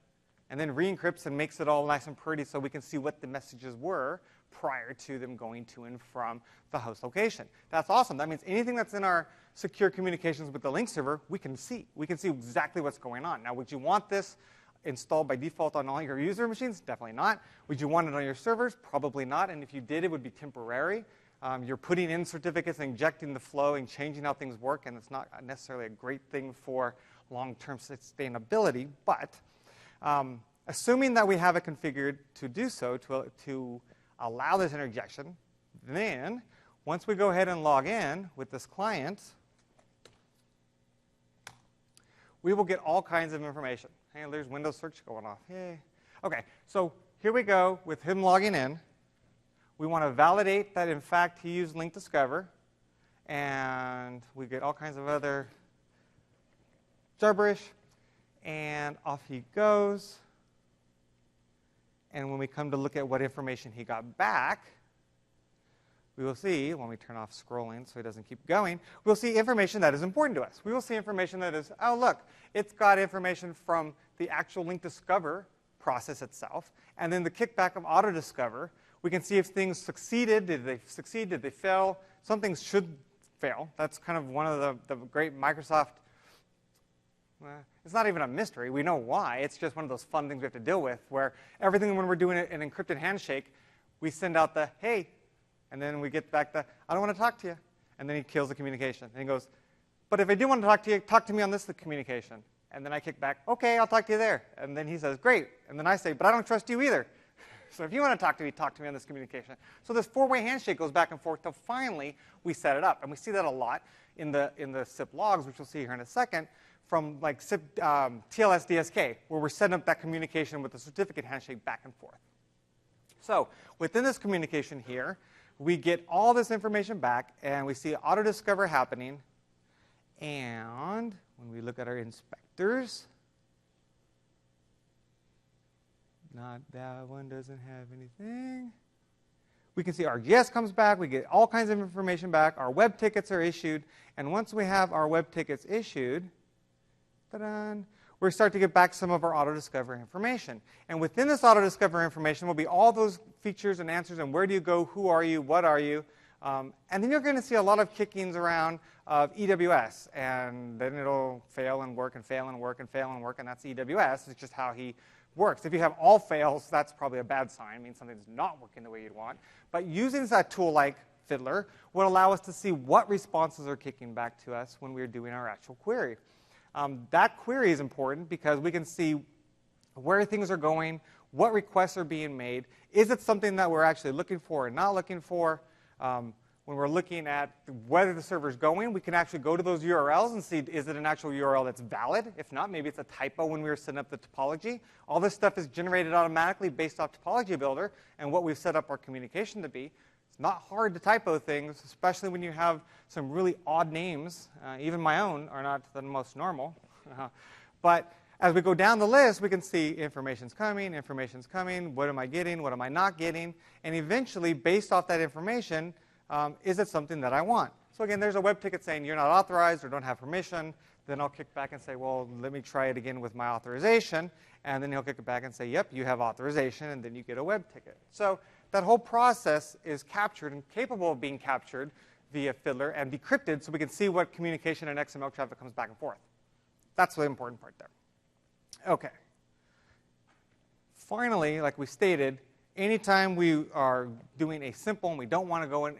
and then re-encrypts and makes it all nice and pretty so we can see what the messages were prior to them going to and from the host location. That's awesome. That means anything that's in our secure communications with the Lync server, we can see. We can see exactly what's going on. Now, would you want this installed by default on all your user machines? Definitely not. Would you want it on your servers? Probably not. And if you did, it would be temporary. You're putting in certificates and injecting the flow and changing how things work, and it's not necessarily a great thing for long-term sustainability. But assuming that we have it configured to do so, to allow this interjection, then once we go ahead and log in with this client, we will get all kinds of information. Hey, there's Windows search going off. Yay. OK, so here we go with him logging in. We want to validate that, in fact, he used Lync Discover. And we get all kinds of other gibberish. And off he goes. And when we come to look at what information he got back, we will see, when we turn off scrolling so he doesn't keep going, we'll see information that is important to us. We will see information that is, oh, look, it's got information from the actual Lync Discover process itself, and then the kickback of auto discover. We can see if things succeeded. Did they succeed? Did they fail? Some things should fail. That's kind of one of the great Microsoft. It's not even a mystery. We know why. It's just one of those fun things we have to deal with, where everything, when we're doing an encrypted handshake, we send out the, hey, and then we get back the, I don't want to talk to you. And then he kills the communication. And he goes, but if I do want to talk to you, talk to me on this communication. And then I kick back, OK, I'll talk to you there. And then he says, great. And then I say, but I don't trust you either. So if you want to talk to me on this communication. So this four-way handshake goes back and forth till finally we set it up. And we see that a lot in the SIP logs, which we'll see here in a second, from like SIP TLS DSK, where we're setting up that communication with the certificate handshake back and forth. So within this communication here, we get all this information back, and we see auto-discover happening. And when we look at our inspectors, not that one doesn't have anything. We can see our RGS comes back. We get all kinds of information back. Our web tickets are issued. And once we have our web tickets issued, ta-da, we start to get back some of our auto-discover information. And within this auto-discover information will be all those features and answers and where do you go, who are you, what are you. And then you're going to see a lot of kickings around of EWS. And then it'll fail and work and fail and work and fail and work. And that's EWS. It's just how he works. If you have all fails, that's probably a bad sign. It means something's not working the way you'd want. But using that tool like Fiddler would allow us to see what responses are kicking back to us when we're doing our actual query. That query is important because we can see where things are going, what requests are being made. Is it something that we're actually looking for or not looking for? When we're looking at whether the server is going, we can actually go to those URLs and see, is it an actual URL that's valid? If not, maybe it's a typo when we were setting up the topology. All this stuff is generated automatically based off Topology Builder and what we've set up our communication to be. It's not hard to typo things, especially when you have some really odd names. Even my own are not the most normal. But as we go down the list, we can see information's coming, what am I getting, what am I not getting, and eventually, based off that information, is it something that I want? So again, there's a web ticket saying you're not authorized or don't have permission. Then I'll kick back and say, well, let me try it again with my authorization. And then he'll kick it back and say, yep, you have authorization, and then you get a web ticket. So that whole process is captured and capable of being captured via Fiddler and decrypted so we can see what communication and XML traffic comes back and forth. That's the important part there. OK. Finally, like we stated, anytime we are doing a simple and we don't want to go in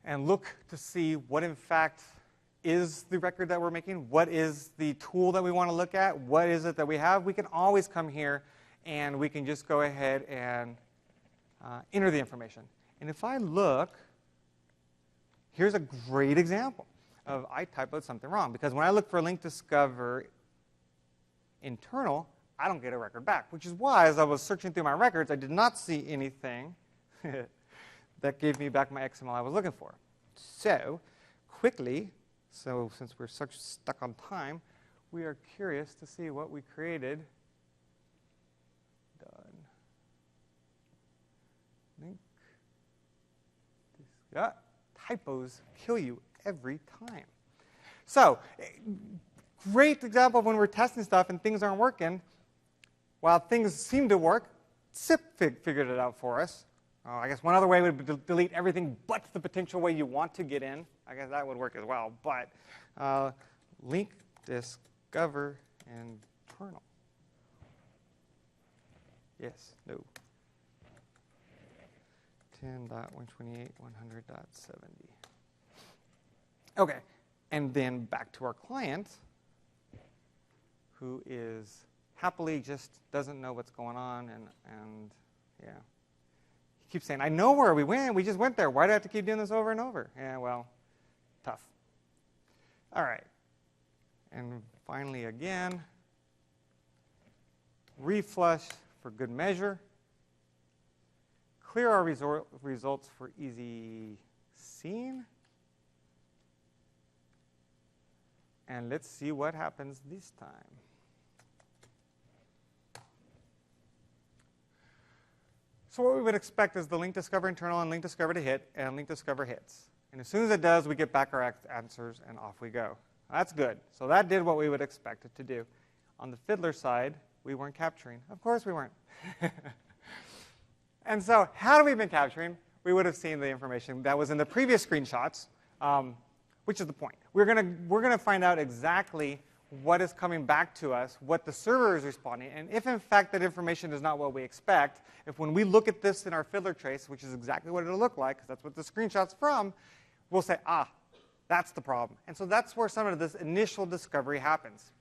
and look to see what in fact is the record that we're making, what is the tool that we want to look at, what is it that we have, we can always come here and we can just go ahead and enter the information. And if I look, here's a great example of I typoed something wrong. Because when I look for Lync Discover internal, I don't get a record back, which is why, as I was searching through my records, I did not see anything that gave me back my XML I was looking for. So quickly, since we're stuck on time, we are curious to see what we created. Done. Lync. Typos kill you every time. So great example of when we're testing stuff and things aren't working. While things seem to work, SIP figured it out for us. I guess one other way would be to delete everything but the potential way you want to get in. I guess that would work as well. But Lync Discover internal. Yes, no. 10.128.100.70. OK. And then back to our client, who is happily just doesn't know what's going on. And yeah. He keeps saying, I know where we went. We just went there. Why do I have to keep doing this over and over? Yeah, well, tough. All right. And finally, again, reflush for good measure. Clear our results for easy seeing. And let's see what happens this time. So what we would expect is the Lync Discover internal and Lync Discover to hit, and Lync Discover hits. And as soon as it does, we get back our answers, and off we go. That's good. So that did what we would expect it to do. On the Fiddler side, we weren't capturing. Of course we weren't. And so how have we been capturing? We would have seen the information that was in the previous screenshots, which is the point. We're gonna find out exactly what is coming back to us, what the server is responding, and if in fact that information is not what we expect, if when we look at this in our Fiddler trace, which is exactly what it'll look like, because that's what the screenshot's from, we'll say, ah, that's the problem. And so that's where some of this initial discovery happens.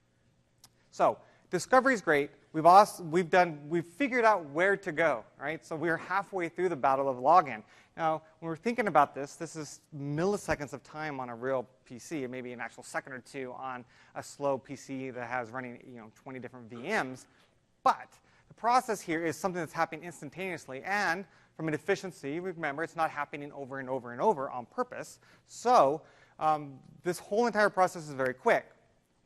So discovery is great. We've figured out where to go, right? So we're halfway through the battle of login. Now, when we're thinking about this is milliseconds of time on a real PC, and maybe an actual second or two on a slow PC that has running 20 different VMs. But the process here is something that's happening instantaneously, and from an efficiency, remember, it's not happening over and over and over on purpose. So this whole entire process is very quick.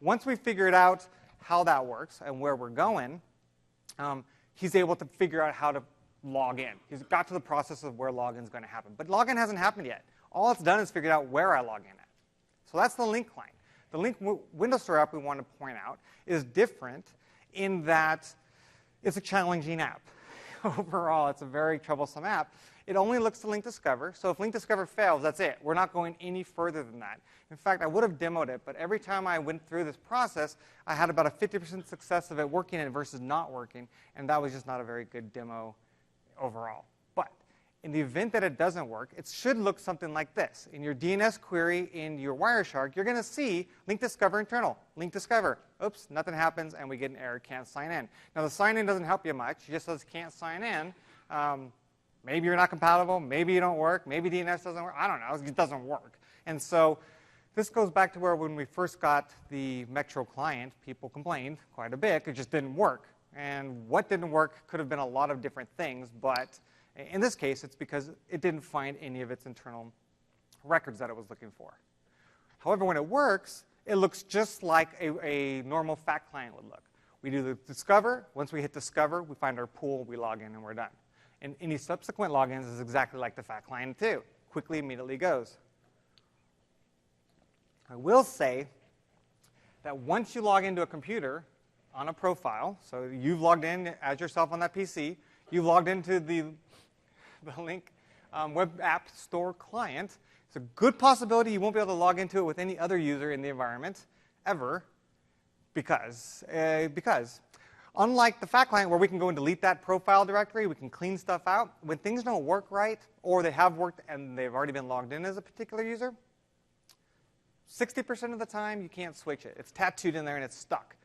Once we figured out how that works and where we're going, he's able to figure out how to log in. He's got to the process of where login is going to happen. But login hasn't happened yet. All it's done is figured out where I log in at. So that's the Lync client. The Lync Windows Store app we want to point out is different in that it's a challenging app. Overall, it's a very troublesome app. It only looks to Lync Discover, so if Lync Discover fails, that's it. We're not going any further than that. In fact, I would have demoed it, but every time I went through this process, I had about a 50% success of it working versus not working, and that was just not a very good demo overall. But in the event that it doesn't work, it should look something like this. In your DNS query in your Wireshark, you're going to see Lync Discover internal, Lync Discover. Oops, nothing happens, and we get an error, can't sign in. Now, the sign in doesn't help you much. It just says can't sign in. Maybe you're not compatible. Maybe you don't work. Maybe DNS doesn't work. I don't know. It doesn't work. And so this goes back to where when we first got the Metro client, people complained quite a bit. It just didn't work. And what didn't work could have been a lot of different things. But in this case, it's because it didn't find any of its internal records that it was looking for. However, when it works, it looks just like a normal FAT client would look. We do the discover. Once we hit discover, we find our pool, we log in, and we're done. And any subsequent logins is exactly like the FAT client too. Quickly, immediately goes. I will say that once you log into a computer on a profile, so you've logged in as yourself on that PC, you've logged into the Lync web app store client, it's a good possibility you won't be able to log into it with any other user in the environment ever because unlike the FAT client where we can go and delete that profile directory, we can clean stuff out, when things don't work right or they have worked and they've already been logged in as a particular user, 60% of the time you can't switch it. It's tattooed in there and it's stuck.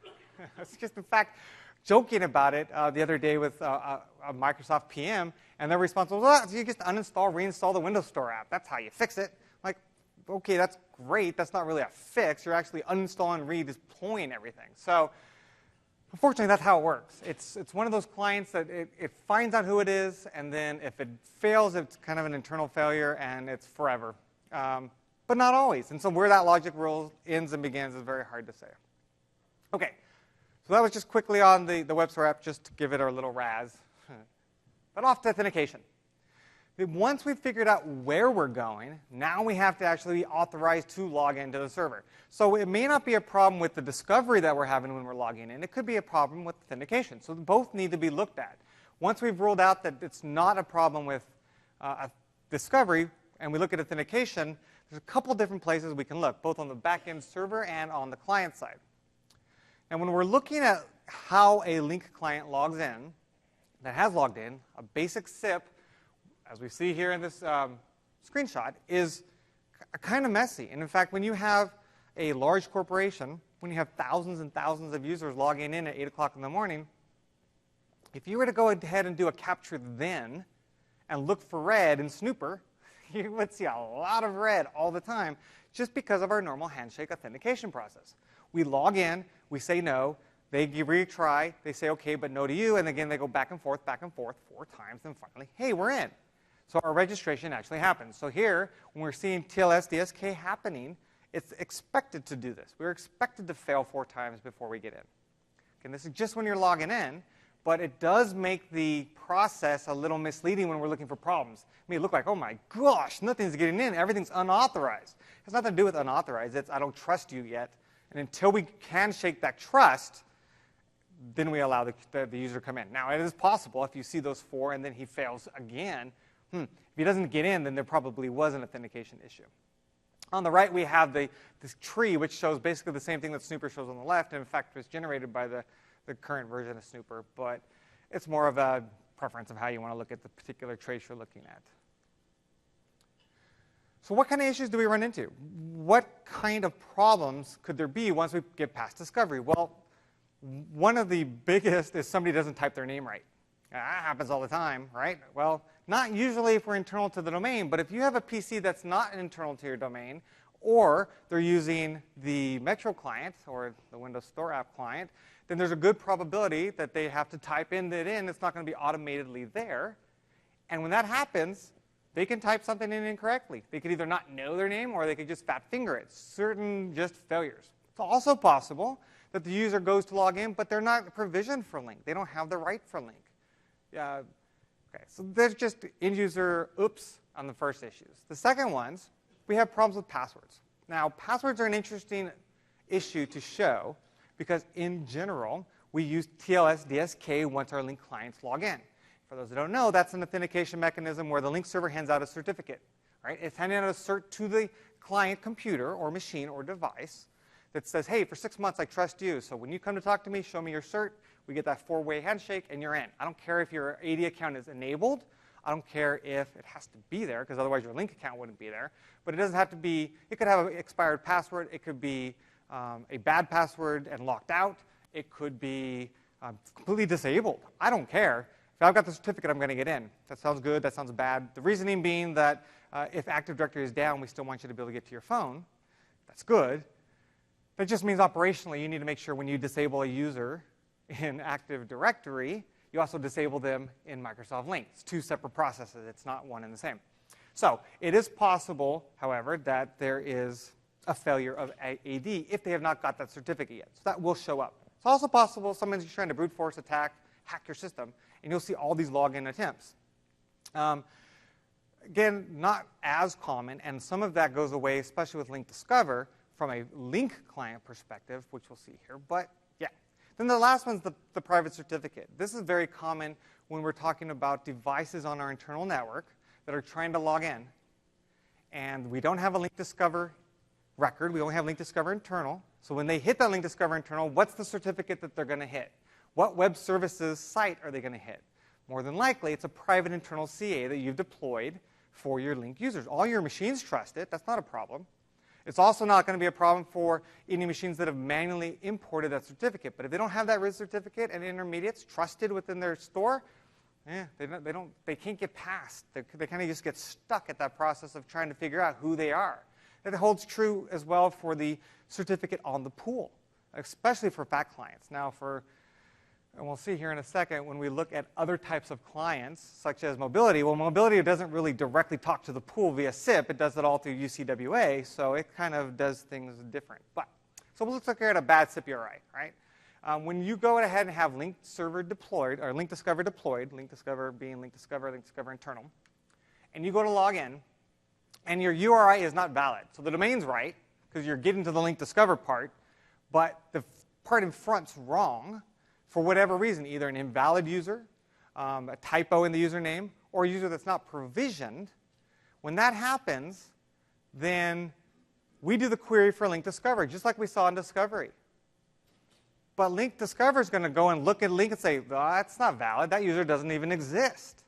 It's just, in fact, joking about it the other day with a Microsoft PM, and their response was, well, you just uninstall, reinstall the Windows Store app. That's how you fix it. Like, okay, that's great. That's not really a fix. You're actually uninstalling, redeploying everything. So unfortunately, that's how it works. It's one of those clients that it finds out who it is, and then if it fails, it's kind of an internal failure, and it's forever. But not always. And so where that logic rule ends and begins is very hard to say. Okay. So that was just quickly on the web store app, just to give it our little razz. But off to authentication. Once we've figured out where we're going, now we have to actually be authorized to log into the server. So it may not be a problem with the discovery that we're having when we're logging in. It could be a problem with authentication. So both need to be looked at. Once we've ruled out that it's not a problem with discovery, and we look at authentication, there's a couple different places we can look, both on the back-end server and on the client side. And when we're looking at how a Lync client logs in, that has logged in, a basic SIP, as we see here in this screenshot, is kind of messy. And in fact, when you have a large corporation, when you have thousands and thousands of users logging in at 8 o'clock in the morning, if you were to go ahead and do a capture then and look for red in Snooper, you would see a lot of red all the time just because of our normal handshake authentication process. We log in, we say no, they retry, they say okay, but no to you, and again they go back and forth 4 times, and finally, hey, we're in. So our registration actually happens. So here, when we're seeing TLS DSK happening, it's expected to do this. We're expected to fail 4 times before we get in. Again, this is just when you're logging in, but it does make the process a little misleading when we're looking for problems. It may look like, oh my gosh, nothing's getting in, everything's unauthorized. It has nothing to do with unauthorized, it's I don't trust you yet. And until we can shake that trust, then we allow the user to come in. Now, it is possible if you see those 4 and then he fails again, if he doesn't get in, then there probably was an authentication issue. On the right, we have this tree, which shows basically the same thing that Snooper shows on the left. And in fact, it was generated by the current version of Snooper. But it's more of a preference of how you want to look at the particular trace you're looking at. So what kind of issues do we run into? What kind of problems could there be once we get past discovery? Well, One of the biggest is somebody doesn't type their name right. That happens all the time, right? Well, not usually if we're internal to the domain, but if you have a PC that's not internal to your domain, or they're using the Metro client or the Windows Store app client, then there's a good probability that they have to type it's not going to be automatically there. And when that happens, they can type something in incorrectly. They could either not know their name or they could just fat finger it. Certain just failures. It's also possible that the user goes to log in, but they're not provisioned for Lync. They don't have the right for Lync. Okay, so there's just end-user oops on the first issues. The second ones, we have problems with passwords. Now, passwords are an interesting issue to show because, in general, we use TLS DSK once our Lync clients log in. For those who don't know, that's an authentication mechanism where the Lync server hands out a certificate. Right? It's handing out a cert to the client computer or machine or device that says, hey, for 6 months, I trust you. So when you come to talk to me, show me your cert. We get that 4-way handshake, and you're in. I don't care if your AD account is enabled. I don't care if it has to be there, because otherwise your Lync account wouldn't be there. But it doesn't have to be. It could have an expired password. It could be a bad password and locked out. It could be completely disabled. I don't care. If I've got the certificate, I'm going to get in. That sounds good. That sounds bad. The reasoning being that if Active Directory is down, we still want you to be able to get to your phone. That's good. That just means operationally, you need to make sure when you disable a user in Active Directory, you also disable them in Microsoft Lync. It's 2 separate processes. It's not one and the same. So it is possible, however, that there is a failure of AD if they have not got that certificate yet. So that will show up. It's also possible someone's trying to brute force attack, hack your system, and you'll see all these login attempts. Again, not as common, and some of that goes away, especially with Lync Discover, from a Lync client perspective, which we'll see here. But yeah. Then the last one's the private certificate. This is very common when we're talking about devices on our internal network that are trying to log in. And we don't have a Lync Discover record. We only have Lync Discover internal. So when they hit that Lync Discover internal, what's the certificate that they're going to hit? What web services site are they going to hit? More than likely, it's a private internal CA that you've deployed for your Lync users. All your machines trust it. That's not a problem. It's also not going to be a problem for any machines that have manually imported that certificate. But if they don't have that RIS certificate and intermediates trusted within their store, they can't get past. They kind of just get stuck at that process of trying to figure out who they are. That holds true as well for the certificate on the pool, especially for fat clients. Now, and we'll see here in a second, when we look at other types of clients, such as mobility, well, mobility doesn't really directly talk to the pool via SIP. It does it all through UCWA, so it kind of does things different. So let's look here at a bad SIP URI, right? When you go ahead and have Lync Server deployed, or Lync Discover deployed, Lync Discover being Lync Discover internal, and you go to log in, and your URI is not valid. So the domain's right, because you're getting to the Lync Discover part, but the part in front's wrong, for whatever reason, either an invalid user, a typo in the username, or a user that's not provisioned. When that happens, then we do the query for Lync Discover, just like we saw in Discovery. But Lync Discover is going to go and look at Lync and say, oh, that's not valid. That user doesn't even exist.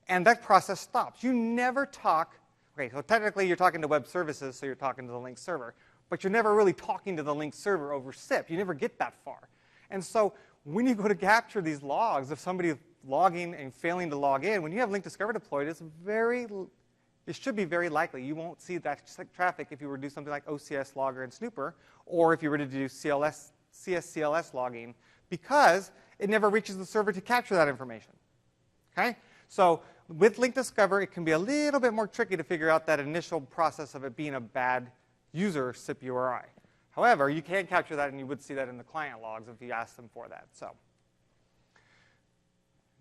And that process stops. You never talk. Okay, so technically you're talking to web services, so you're talking to the Lync server. But you're never really talking to the Lync server over SIP. You never get that far. And so when you go to capture these logs of somebody logging and failing to log in, when you have Lync Discover deployed, it should be very likely you won't see that traffic if you were to do something like OCS Logger and Snooper, or if you were to do CSCLS logging, because it never reaches the server to capture that information. Okay? So with Lync Discover, it can be a little bit more tricky to figure out that initial process of it being a bad user SIP URI. However, you can capture that, and you would see that in the client logs if you ask them for that. So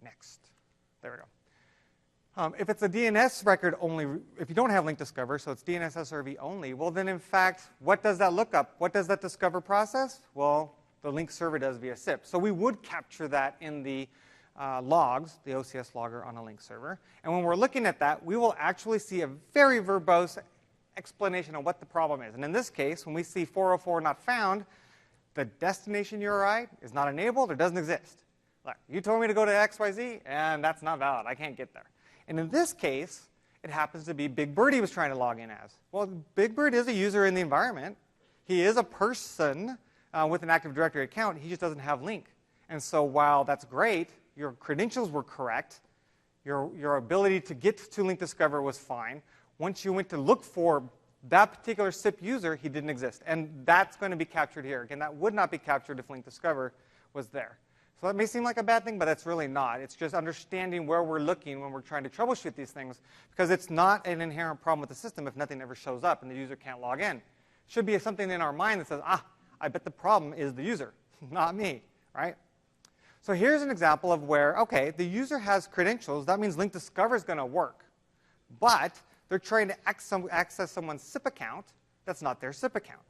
next. There we go. If it's a DNS record only, if you don't have Lync Discover, so it's DNS SRV only, well, then, in fact, what does that look up? What does that discover process? Well, the Lync server does via SIP. So we would capture that in the logs, the OCS logger on a Lync server. And when we're looking at that, we will actually see a very verbose explanation of what the problem is. And in this case, when we see 404 not found, the destination URI is not enabled or doesn't exist. Look, you told me to go to XYZ, and that's not valid. I can't get there. And in this case, it happens to be Big Birdie was trying to log in as. Well, Big Bird is a user in the environment. He is a person with an Active Directory account, he just doesn't have Lync. And so while that's great, your credentials were correct, your ability to get to Lync Discover was fine. Once you went to look for that particular SIP user, he didn't exist. And that's going to be captured here. Again, that would not be captured if Lync Discover was there. So that may seem like a bad thing, but that's really not. It's just understanding where we're looking when we're trying to troubleshoot these things, because it's not an inherent problem with the system if nothing ever shows up and the user can't log in. It should be something in our mind that says, I bet the problem is the user, not me, right? So here's an example of where, okay, the user has credentials. That means Lync Discover is going to work. But they're trying to access someone's SIP account that's not their SIP account.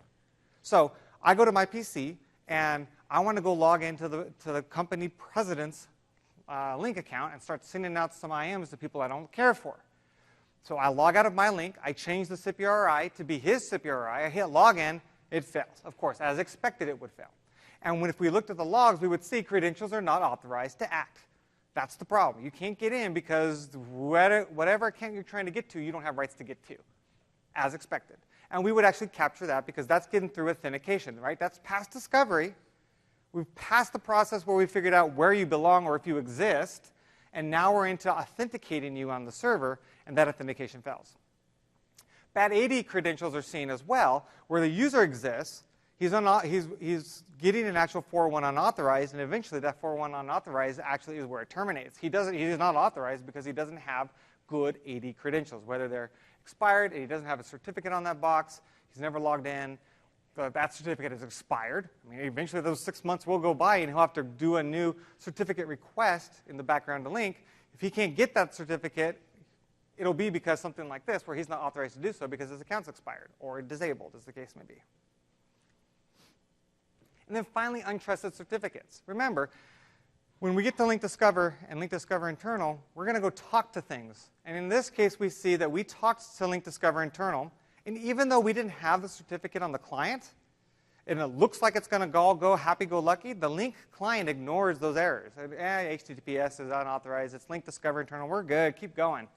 So I go to my PC, and I want to go log into the company president's Lync account and start sending out some IMs to people I don't care for. So I log out of my Lync. I change the SIP URI to be his SIP URI. I hit login. It fails. Of course, as expected, it would fail. And if we looked at the logs, we would see credentials are not authorized to act. That's the problem. You can't get in because whatever account you're trying to get to, you don't have rights to get to, as expected. And we would actually capture that because that's getting through authentication, right? That's past discovery. We've passed the process where we figured out where you belong or if you exist, and now we're into authenticating you on the server, and that authentication fails. Bad AD credentials are seen as well, where the user exists. He's getting an actual 401 unauthorized, and eventually that 401 unauthorized actually is where it terminates. He is not authorized because he doesn't have good AD credentials, whether they're expired and he doesn't have a certificate on that box, he's never logged in, that certificate is expired. I mean, eventually those 6 months will go by and he'll have to do a new certificate request in the background to Lync. If he can't get that certificate, it'll be because something like this, where he's not authorized to do so because his account's expired or disabled, as the case may be. And then finally, untrusted certificates. Remember, when we get to Lync Discover and Lync Discover Internal, we're going to go talk to things. And in this case, we see that we talked to Lync Discover Internal, and even though we didn't have the certificate on the client, and it looks like it's going to go happy-go-lucky, the Lync client ignores those errors. HTTPS is unauthorized. It's Lync Discover Internal. We're good. Keep going.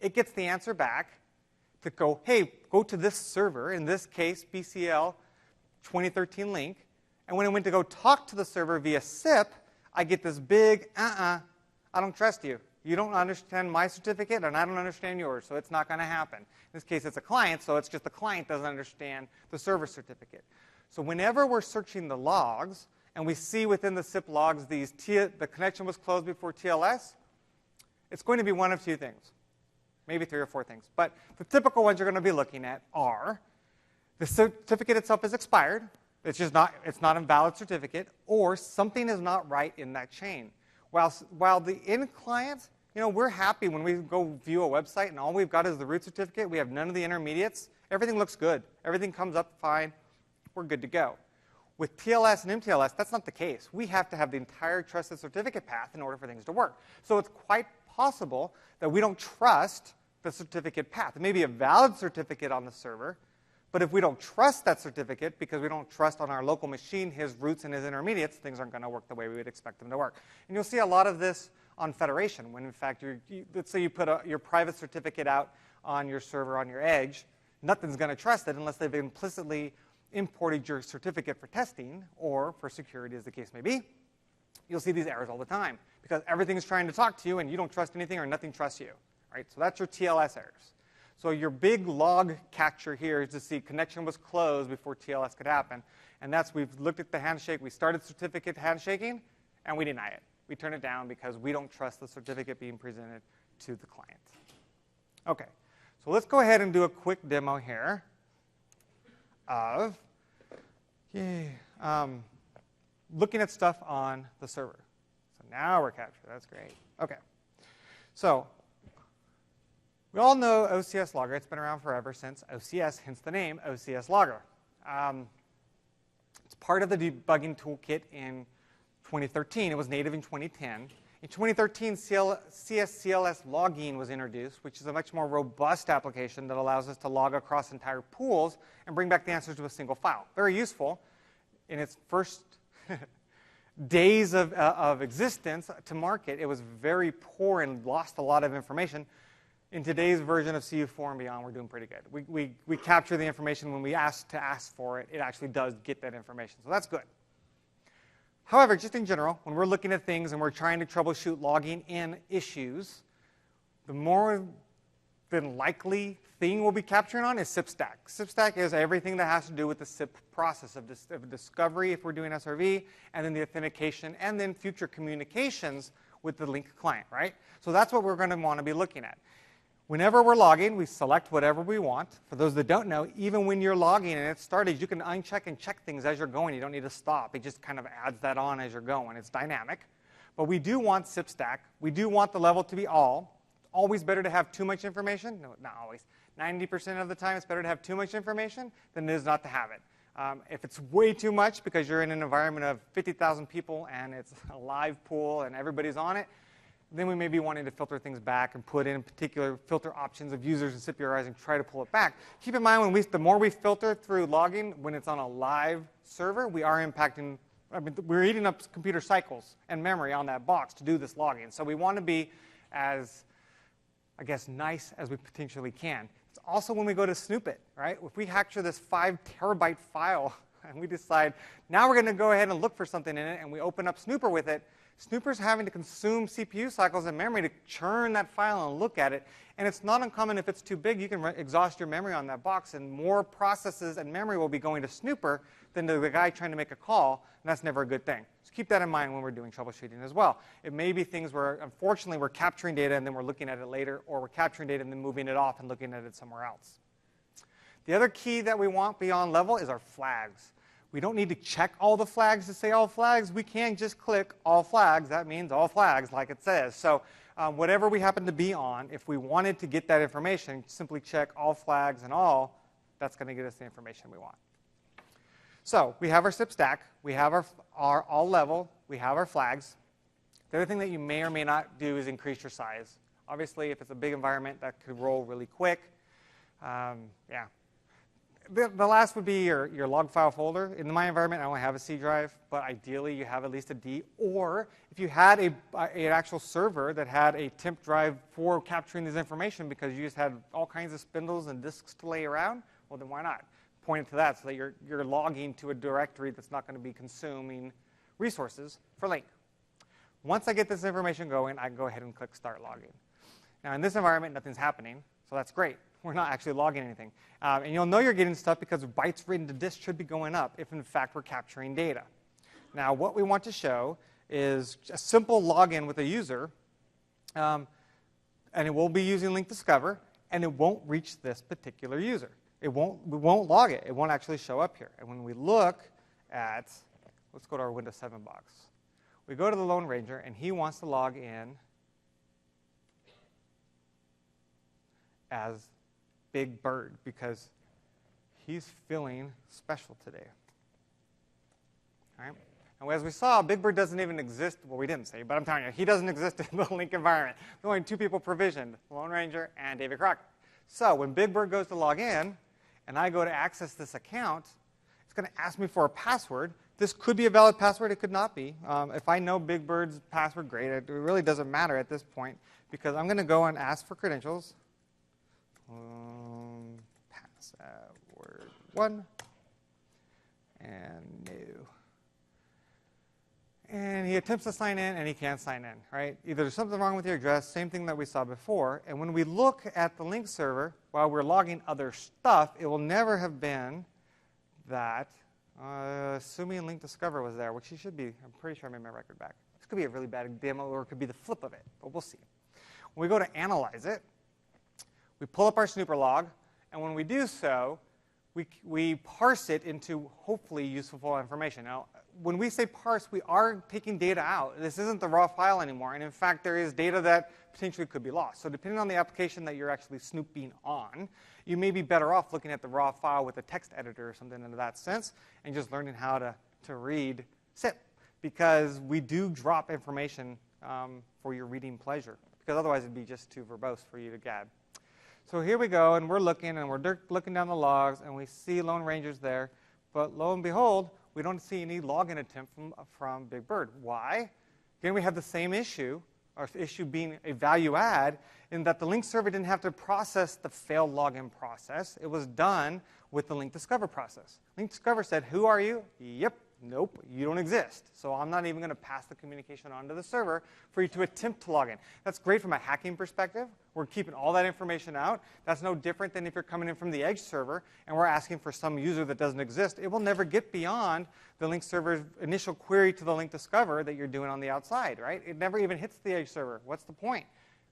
It gets the answer back to go, hey, go to this server, in this case, BCL 2013 Lync. And when I went to go talk to the server via SIP, I get this big, I don't trust you. You don't understand my certificate, and I don't understand yours, so it's not going to happen. In this case, it's a client, so it's just the client doesn't understand the server certificate. So whenever we're searching the logs, and we see within the SIP logs the connection was closed before TLS, it's going to be one of two things, maybe 3 or 4 things. But the typical ones you're going to be looking at are the certificate itself is expired. It's not a valid certificate, or something is not right in that chain. While the end client, we're happy when we go view a website and all we've got is the root certificate. We have none of the intermediates. Everything looks good. Everything comes up fine. We're good to go. With TLS and MTLS, that's not the case. We have to have the entire trusted certificate path in order for things to work. So it's quite possible that we don't trust the certificate path. It may be a valid certificate on the server, but if we don't trust that certificate because we don't trust on our local machine his roots and his intermediates, things aren't going to work the way we would expect them to work. And you'll see a lot of this on Federation when, in fact, let's say you put your private certificate out on your server on your edge. Nothing's going to trust it unless they've implicitly imported your certificate for testing or for security, as the case may be. You'll see these errors all the time because everything is trying to talk to you and you don't trust anything or nothing trusts you. Right? So that's your TLS errors. So your big log catcher here is to see connection was closed before TLS could happen. And we've looked at the handshake. We started certificate handshaking, and we deny it. We turn it down because we don't trust the certificate being presented to the client. OK, so let's go ahead and do a quick demo here of looking at stuff on the server. So now we're captured. That's great. OK, so we all know OCS Logger. It's been around forever since OCS, hence the name OCS Logger. It's part of the debugging toolkit in 2013. It was native in 2010. In 2013, CSCLS logging was introduced, which is a much more robust application that allows us to log across entire pools and bring back the answers to a single file. Very useful. In its first days of existence to market, it was very poor and lost a lot of information. in today's version of CU4 and beyond, we're doing pretty good. We capture the information when we ask for it. It actually does get that information, so that's good. However, just in general, when we're looking at things and we're trying to troubleshoot logging in issues, the more than likely thing we'll be capturing on is SIP-stack. SIP-stack is everything that has to do with the SIP process of discovery if we're doing SRV, and then the authentication, and then future communications with the Lync client, right? So that's what we're going to want to be looking at. Whenever we're logging, we select whatever we want. For those that don't know, even when you're logging and it's started, you can uncheck and check things as you're going. You don't need to stop. It just kind of adds that on as you're going. It's dynamic. But we do want SIP-stack. We do want the level to be all. Always better to have too much information. No, not always. 90% of the time, it's better to have too much information than it is not to have it. If it's way too much because you're in an environment of 50,000 people and it's a live pool and everybody's on it, then we may be wanting to filter things back and put in particular filter options of users and SIP URIs and try to pull it back. Keep in mind, the more we filter through logging, when it's on a live server, we are impacting, we're eating up computer cycles and memory on that box to do this logging. So we want to be as, I guess, nice as we potentially can. It's also when we go to snoop it, right? If we capture this 5 terabyte file and we decide, now we're going to go ahead and look for something in it, and we open up Snooper with it, Snooper's having to consume CPU cycles and memory to churn that file and look at it. And it's not uncommon if it's too big, you can exhaust your memory on that box, and more processes and memory will be going to Snooper than to the guy trying to make a call, and that's never a good thing. So keep that in mind when we're doing troubleshooting as well. It may be things where, unfortunately, we're capturing data and then we're looking at it later, or we're capturing data and then moving it off and looking at it somewhere else. The other key that we want beyond level is our flags. We don't need to check all the flags to say all flags. We can just click all flags. That means all flags, like it says. So whatever we happen to be on, if we wanted to get that information, simply check all flags and all. That's going to get us the information we want. So we have our SIP-stack. We have our all level. We have our flags. The other thing that you may or may not do is increase your size. Obviously, if it's a big environment, that could roll really quick. Yeah. The last would be your log file folder. In my environment, I only have a C drive, but ideally you have at least a D. Or if you had an actual server that had a temp drive for capturing this information because you just had all kinds of spindles and disks to lay around, well, then why not? Point it to that so that you're logging to a directory that's not going to be consuming resources for Lync. Once I get this information going, I can go ahead and click Start Logging. Now, in this environment, nothing's happening, so that's great. We're not actually logging anything. And you'll know you're getting stuff because bytes written to disk should be going up if, in fact, we're capturing data. Now, what we want to show is a simple login with a user, and it will be using Lync Discover, and it won't reach this particular user. We won't log it. It won't actually show up here. And when we look at, let's go to our Windows 7 box. We go to the Lone Ranger, and he wants to log in as Big Bird because he's feeling special today. All right? And as we saw, Big Bird doesn't even exist. Well, we didn't say, but I'm telling you, he doesn't exist in the Lync environment. There's only 2 people provisioned, Lone Ranger and David Crockett. So when Big Bird goes to log in, and I go to access this account, it's going to ask me for a password. This could be a valid password. It could not be. If I know Big Bird's password, great. It really doesn't matter at this point because I'm going to go and ask for credentials. Password 1 and new. And he attempts to sign in, and he can't sign in, right? Either there's something wrong with your address, same thing that we saw before. And when we look at the Lync server, while we're logging other stuff, it will never have been that, assuming Lync Discover was there, which he should be. I'm pretty sure I made my record back. This could be a really bad demo, or it could be the flip of it, but we'll see. When we go to analyze it, we pull up our snooper log, and when we do so, we parse it into hopefully useful information. Now, when we say parse, we are taking data out. This isn't the raw file anymore, and in fact, there is data that potentially could be lost. So depending on the application that you're actually snooping on, you may be better off looking at the raw file with a text editor or something in that sense, and just learning how to read SIP, because we do drop information for your reading pleasure, because otherwise it'd be just too verbose for you to gab. So here we go, and we're looking looking down the logs, and we see Lone Ranger's there. But lo and behold, we don't see any login attempt from Big Bird. Why? Again, we have the same issue or issue being a value add in that the Lync server didn't have to process the failed login process. It was done with the Lync Discover process. Lync Discover said, who are you? Yep, nope, you don't exist. So I'm not even going to pass the communication on to the server for you to attempt to log in. That's great from a hacking perspective. We're keeping all that information out. That's no different than if you're coming in from the Edge server and we're asking for some user that doesn't exist. It will never get beyond the Lync server's initial query to the Lync Discover that you're doing on the outside, right? It never even hits the Edge server. What's the point?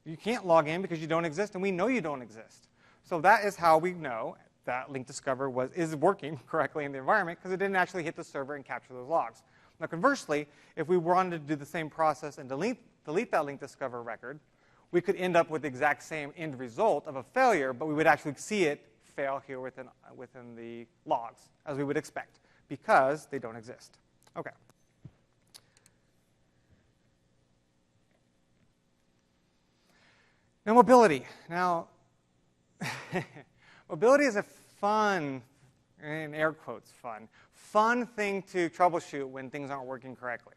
You can't log in because you don't exist, and we know you don't exist. So that is how we know that Lync Discover is working correctly in the environment, because it didn't actually hit the server and capture those logs. Now, conversely, if we wanted to do the same process and delete that Lync Discover record, we could end up with the exact same end result of a failure, but we would actually see it fail here within the logs, as we would expect, because they don't exist. Okay. Now, mobility. Now, mobility is a fun, in air quotes, fun thing to troubleshoot when things aren't working correctly.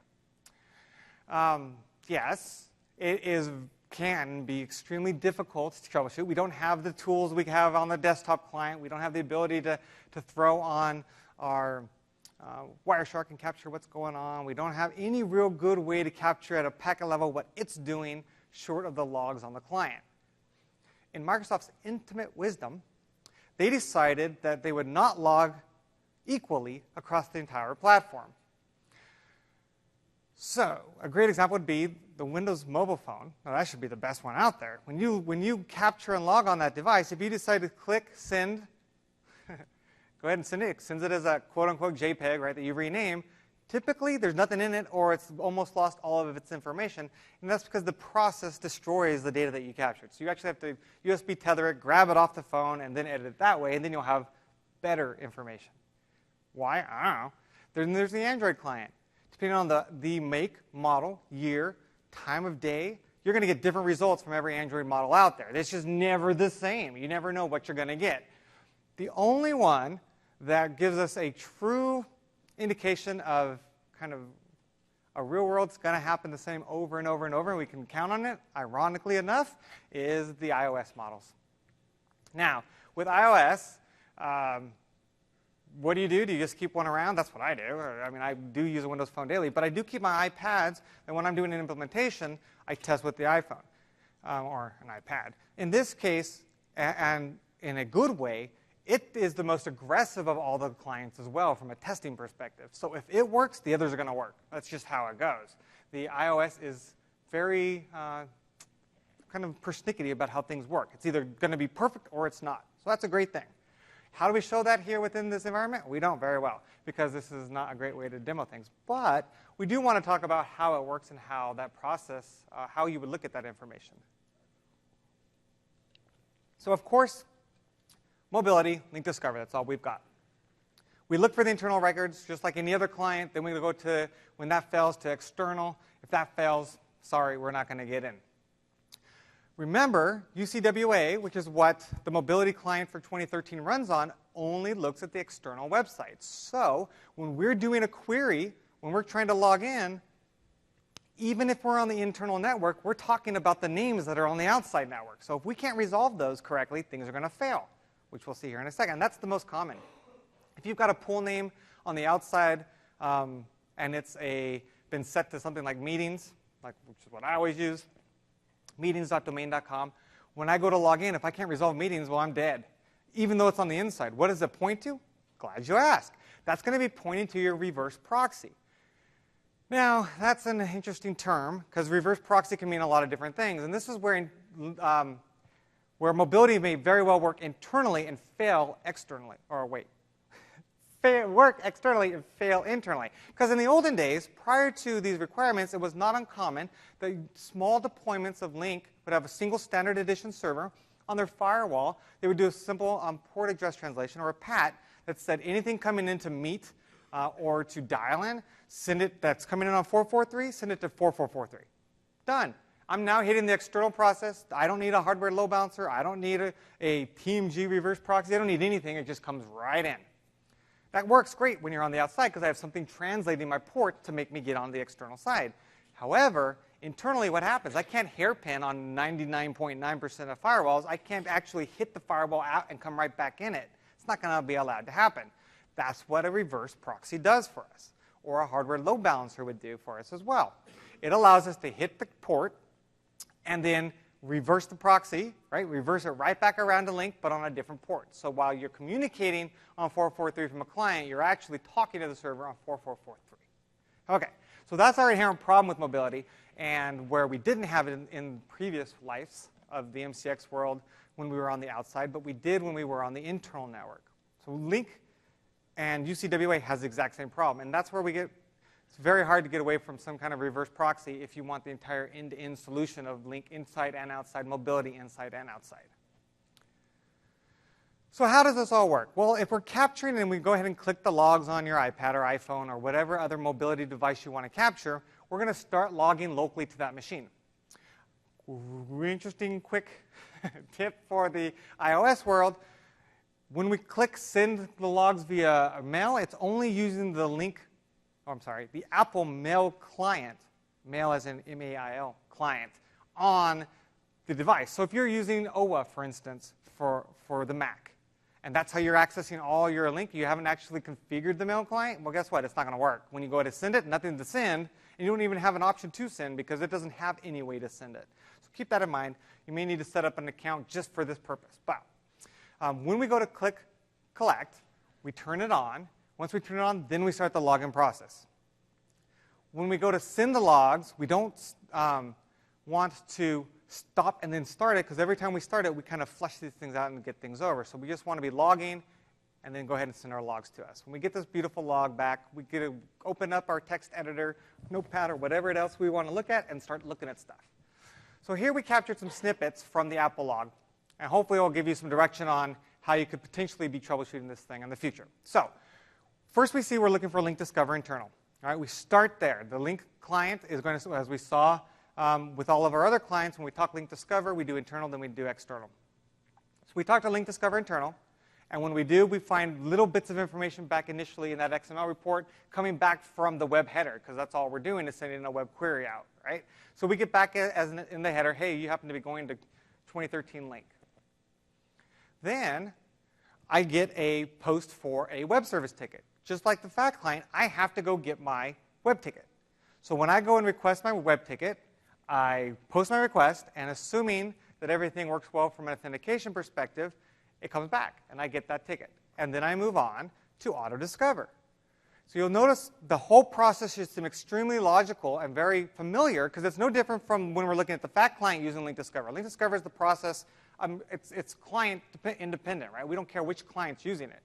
Yes, it can be extremely difficult to troubleshoot. We don't have the tools we have on the desktop client. We don't have the ability to throw on our Wireshark and capture what's going on. We don't have any real good way to capture at a packet level what it's doing short of the logs on the client. In Microsoft's intimate wisdom, they decided that they would not log equally across the entire platform. So a great example would be the Windows mobile phone. Now, that should be the best one out there. When you capture and log on that device, if you decide to click send, go ahead and send it. It sends it as a quote-unquote JPEG, right, that you rename. Typically, there's nothing in it, or it's almost lost all of its information. And that's because the process destroys the data that you captured. So you actually have to USB tether it, grab it off the phone, and then edit it that way, and then you'll have better information. Why? I don't know. Then there's the Android client. Depending on the make, model, year, time of day, you're going to get different results from every Android model out there. It's just never the same. You never know what you're going to get. The only one that gives us a true indication of kind of a real world it's going to happen the same over and over and over, and we can count on it, ironically enough, is the iOS models. Now, with iOS, what do? Do you just keep one around? That's what I do. I mean, I do use a Windows Phone daily, but I do keep my iPads, and when I'm doing an implementation, I test with the iPhone or an iPad. In this case, and in a good way, it is the most aggressive of all the clients as well from a testing perspective. So if it works, the others are going to work. That's just how it goes. The iOS is very kind of persnickety about how things work. It's either going to be perfect or it's not. So that's a great thing. How do we show that here within this environment? We don't very well, because this is not a great way to demo things. But we do want to talk about how it works and how that process, how you would look at that information. So of course, mobility, Lync Discover, that's all we've got. We look for the internal records just like any other client. Then we go to, when that fails, to external. If that fails, sorry, we're not going to get in. Remember, UCWA, which is what the mobility client for 2013 runs on, only looks at the external websites. So when we're doing a query, when we're trying to log in, even if we're on the internal network, we're talking about the names that are on the outside network. So if we can't resolve those correctly, things are going to fail, which we'll see here in a second. That's the most common. If you've got a pool name on the outside and it's been set to something like meetings, which is what I always use, meetings.domain.com. When I go to log in, if I can't resolve meetings, well, I'm dead. Even though it's on the inside. What does it point to? Glad you asked. That's going to be pointing to your reverse proxy. Now, that's an interesting term, because reverse proxy can mean a lot of different things. And this is where mobility may very well work internally and fail externally. Or wait. Work externally and fail internally. Because in the olden days, prior to these requirements, it was not uncommon that small deployments of Lync would have a single standard edition server. On their firewall, they would do a simple port address translation, or a PAT, that said anything coming in to meet or to dial in, send it, that's coming in on 443, send it to 4443. Done. I'm now hitting the external process. I don't need a hardware load balancer. I don't need a TeamG reverse proxy. I don't need anything. It just comes right in. That works great when you're on the outside, because I have something translating my port to make me get on the external side. However, internally what happens? I can't hairpin on 99.9% of firewalls. I can't actually hit the firewall out and come right back in it. It's not going to be allowed to happen. That's what a reverse proxy does for us, or a hardware load balancer would do for us as well. It allows us to hit the port and then reverse the proxy, right? Reverse it right back around to Lync, but on a different port. So while you're communicating on 443 from a client, you're actually talking to the server on 4443. Okay, so that's our inherent problem with mobility, and where we didn't have it in previous lives of the MCX world when we were on the outside, but we did when we were on the internal network. So Lync and UCWA has the exact same problem, and that's where we get. It's very hard to get away from some kind of reverse proxy if you want the entire end-to-end solution of Lync inside and outside, mobility inside and outside. So how does this all work? Well, if we're capturing and we go ahead and click the logs on your iPad or iPhone or whatever other mobility device you want to capture, we're going to start logging locally to that machine. Interesting quick tip for the iOS world. When we click send the logs via mail, it's only using the the Apple Mail client, mail as in M-A-I-L, client, on the device. So if you're using OWA, for instance, for the Mac, and that's how you're accessing all your Lync, you haven't actually configured the mail client, well, guess what? It's not going to work. When you go to send it, nothing to send, and you don't even have an option to send because it doesn't have any way to send it. So keep that in mind. You may need to set up an account just for this purpose. But when we go to click collect, we turn it on. Once we turn it on, then we start the login process. When we go to send the logs, we don't want to stop and then start it, because every time we start it, we kind of flush these things out and get things over. So we just want to be logging and then go ahead and send our logs to us. When we get this beautiful log back, we get to open up our text editor, Notepad, or whatever else we want to look at and start looking at stuff. So here we captured some snippets from the Apple log, and hopefully it will give you some direction on how you could potentially be troubleshooting this thing in the future. So first we see we're looking for Lync Discover internal. All right, we start there. The Lync client is going to, as we saw with all of our other clients, when we talk Lync Discover, we do internal, then we do external. So we talk to Lync Discover internal, and when we do, we find little bits of information back initially in that XML report coming back from the web header, because that's all we're doing is sending a web query out, right? So we get back in the header, hey, you happen to be going to 2013 Lync. Then I get a post for a web service ticket. Just like the fact client, I have to go get my web ticket. So when I go and request my web ticket, I post my request, and assuming that everything works well from an authentication perspective, it comes back, and I get that ticket. And then I move on to auto-discover. So you'll notice the whole process is extremely logical and very familiar, because it's no different from when we're looking at the fact client using Lync Discover. Lync Discover is the process, it's client independent, right? We don't care which client's using it.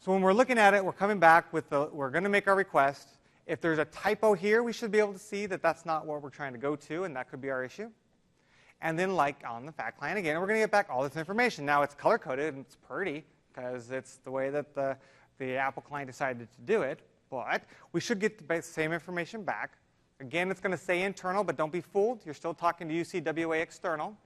So when we're looking at it, we're coming back with we're going to make our request. If there's a typo here, we should be able to see that that's not what we're trying to go to, and that could be our issue. And then, like on the fact client again, we're going to get back all this information. Now it's color-coded, and it's pretty, because it's the way that the Apple client decided to do it. But we should get the same information back. Again, it's going to say internal, but don't be fooled. You're still talking to UCWA external.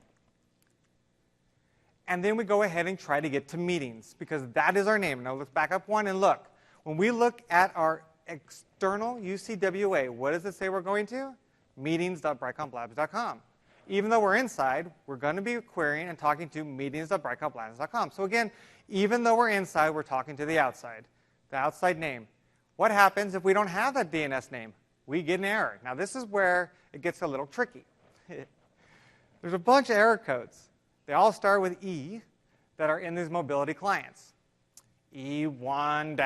And then we go ahead and try to get to meetings, because that is our name. Now let's back up one and look. When we look at our external UCWA, what does it say we're going to? Meetings.brightcomplabs.com. Even though we're inside, we're going to be querying and talking to meetings.brightcomplabs.com. So again, even though we're inside, we're talking to the outside name. What happens if we don't have that DNS name? We get an error. Now this is where it gets a little tricky. There's a bunch of error codes. They all start with E that are in these mobility clients. E1-1-1,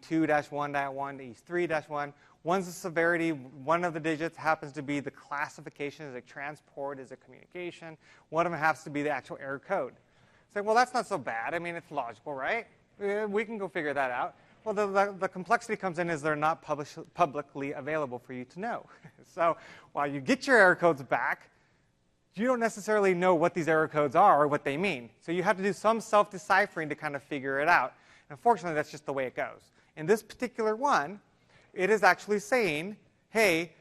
E2-1-1, E3-1. One's the severity. One of the digits happens to be the classification. Is it transport? Is it communication? One of them has to be the actual error code. Say, well, that's not so bad. I mean, it's logical, right? We can go figure that out. Well, the complexity comes in is they're not publicly available for you to know. So while you get your error codes back, you don't necessarily know what these error codes are or what they mean. So you have to do some self-deciphering to kind of figure it out. And unfortunately, that's just the way it goes. In this particular one, it is actually saying, hey,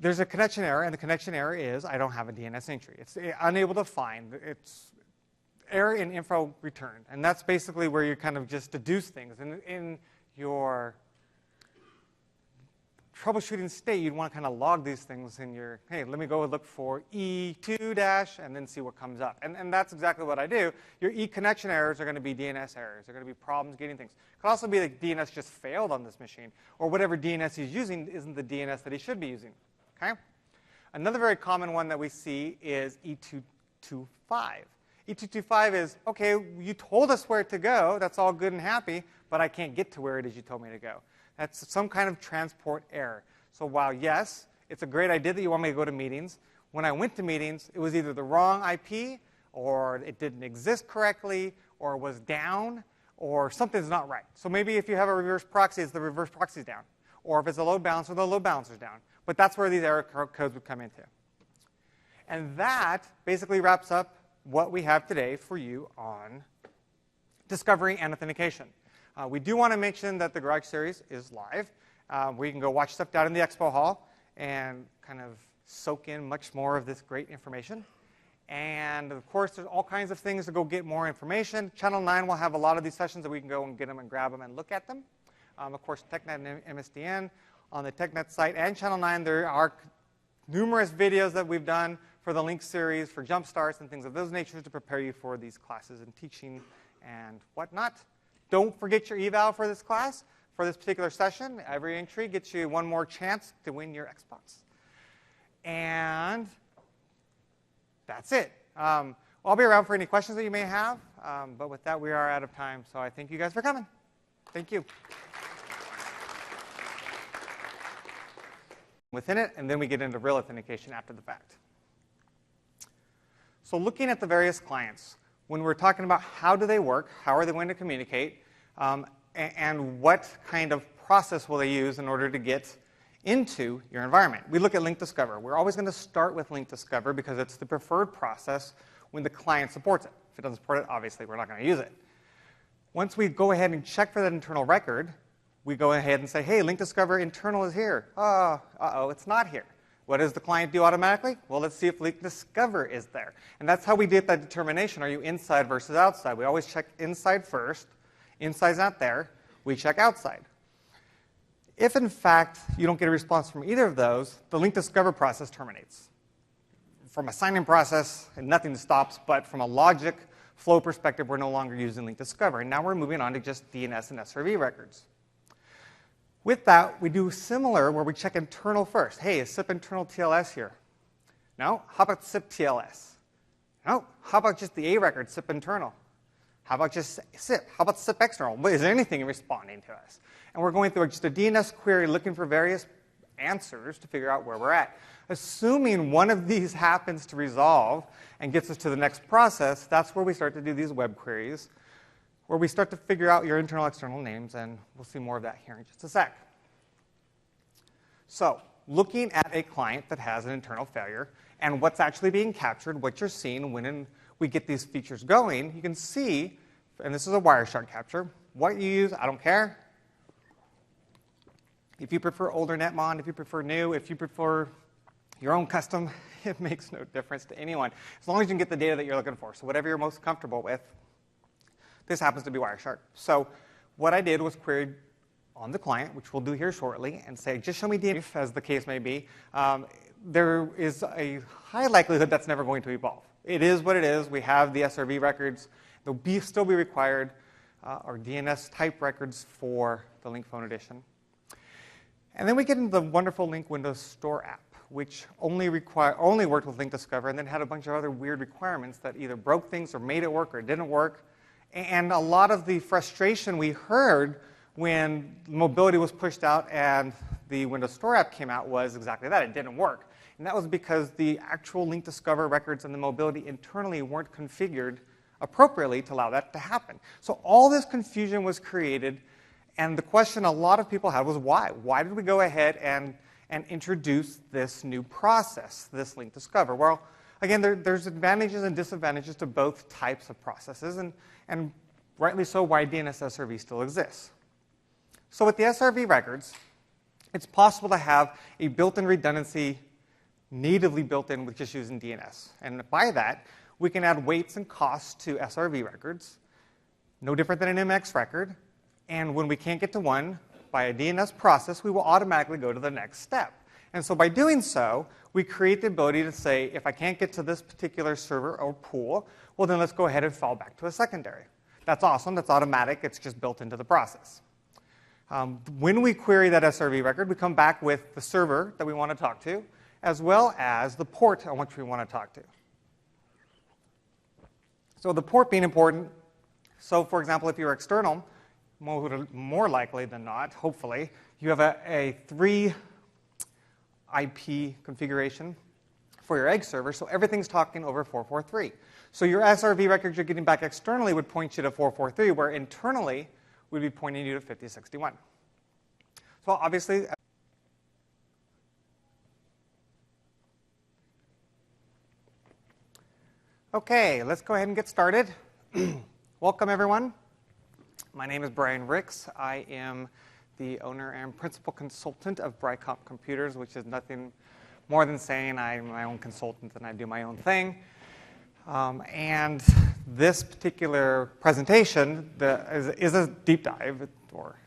there's a connection error, and the connection error is I don't have a DNS entry. It's unable to find. It's error in info returned. And that's basically where you kind of just deduce things. In your troubleshooting state, you'd want to kind of log these things in your, hey, let me go look for E2 dash and then see what comes up. And that's exactly what I do. Your E connection errors are going to be DNS errors. They're going to be problems getting things. It could also be that DNS just failed on this machine, or whatever DNS he's using isn't the DNS that he should be using. Okay? Another very common one that we see is E225. E225 is, okay, you told us where to go. That's all good and happy, but I can't get to where it is you told me to go. That's some kind of transport error. So while, yes, it's a great idea that you want me to go to meetings, when I went to meetings, it was either the wrong IP, or it didn't exist correctly, or was down, or something's not right. So maybe if you have a reverse proxy, it's the reverse proxy's down. Or if it's a load balancer, the load balancer's down. But that's where these error codes would come into. And that basically wraps up what we have today for you on discovery and authentication. We do want to mention that the Garage Series is live, where you can go watch stuff down in the expo hall and kind of soak in much more of this great information. And of course, there's all kinds of things to go get more information. Channel 9 will have a lot of these sessions that we can go and get them and grab them and look at them. Of course, TechNet and MSDN on the TechNet site and Channel 9, there are numerous videos that we've done for the Lync series, for jump starts and things of those natures to prepare you for these classes and teaching and whatnot. Don't forget your eval for this class, for this particular session. Every entry gets you one more chance to win your Xbox. And that's it. I'll be around for any questions that you may have. But with that, we are out of time. So I thank you guys for coming. Thank you. Within it, and then we get into real authentication after the fact. So looking at the various clients, when we're talking about how do they work, how are they going to communicate, and what kind of process will they use in order to get into your environment. We look at Lync Discover. We're always going to start with Lync Discover because it's the preferred process when the client supports it. If it doesn't support it, obviously we're not going to use it. Once we go ahead and check for that internal record, we go ahead and say, hey, Lync Discover internal is here. Uh-oh, it's not here. What does the client do automatically? Well, let's see if Lync Discover is there. And that's how we did that determination. Are you inside versus outside? We always check inside first. Inside's not there. We check outside. If, in fact, you don't get a response from either of those, the Lync Discover process terminates. From a sign-in process, nothing stops, but from a logic flow perspective, we're no longer using Lync Discover. And now we're moving on to just DNS and SRV records. With that, we do similar where we check internal first. Hey, is SIP internal TLS here? No? How about SIP TLS? No? How about just the A record, SIP internal? How about just SIP? How about SIP external? Is there anything responding to us? And we're going through just a DNS query looking for various answers to figure out where we're at. Assuming one of these happens to resolve and gets us to the next process, that's where we start to do these web queries, where we start to figure out your internal external names, and we'll see more of that here in just a sec. So looking at a client that has an internal failure and what's actually being captured, what you're seeing when we get these features going, you can see, and this is a Wireshark capture, what you use, I don't care. If you prefer older Netmon, if you prefer new, if you prefer your own custom, it makes no difference to anyone, as long as you can get the data that you're looking for. So whatever you're most comfortable with. This happens to be Wireshark. So what I did was queried on the client, which we'll do here shortly, and say, just show me DNS, as the case may be. There is a high likelihood that's never going to evolve. It is what it is. We have the SRV records. They'll still be required, or DNS type records for the Lync Phone Edition. And then we get into the wonderful Lync Windows Store app, which only worked with Lync Discover, and then had a bunch of other weird requirements that either broke things or made it work or didn't work. And a lot of the frustration we heard when mobility was pushed out and the Windows Store app came out was exactly that. It didn't work. And that was because the actual Lync Discover records and the mobility internally weren't configured appropriately to allow that to happen. So all this confusion was created, and the question a lot of people had was why? Why did we go ahead and introduce this new process, this Lync Discover? Well, again, there's advantages and disadvantages to both types of processes, and rightly so why DNS SRV still exists. So with the SRV records, it's possible to have a built-in redundancy natively built in with just using DNS. And by that, we can add weights and costs to SRV records, no different than an MX record. And when we can't get to one, by a DNS process, we will automatically go to the next step. And so by doing so, we create the ability to say, if I can't get to this particular server or pool, well, then let's go ahead and fall back to a secondary. That's awesome. That's automatic. It's just built into the process. When we query that SRV record, we come back with the server that we want to talk to, as well as the port on which we want to talk to. So the port being important, so for example, if you're external, more likely than not, hopefully, you have a 3 IP configuration for your egg server, so everything's talking over 443. So your SRV records you're getting back externally would point you to 443, where internally we'd be pointing you to 5061. So obviously, okay, let's go ahead and get started. Welcome, everyone. My name is Brian Ricks. I am the owner and principal consultant of Brycomp Computers, which is nothing more than saying I'm my own consultant and I do my own thing. And this particular presentation is a deep dive, or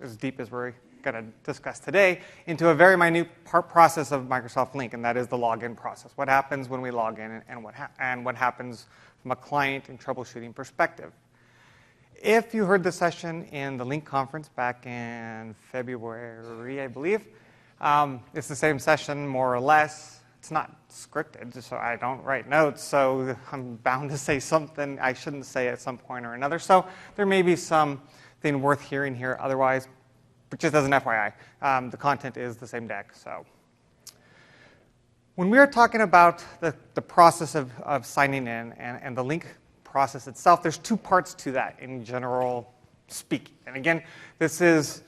as deep as we're going to discuss today, into a very minute process of Microsoft Lync, and that is the login process. What happens when we log in, and what happens from a client and troubleshooting perspective. If you heard the session in the Lync conference back in February, I believe, it's the same session, more or less. It's not scripted, so I don't write notes, so I'm bound to say something I shouldn't say at some point or another. So there may be something worth hearing here otherwise, but just as an FYI, the content is the same deck. So when we are talking about the process of signing in and the Lync process itself, there's 2 parts to that in general speaking. And again, this is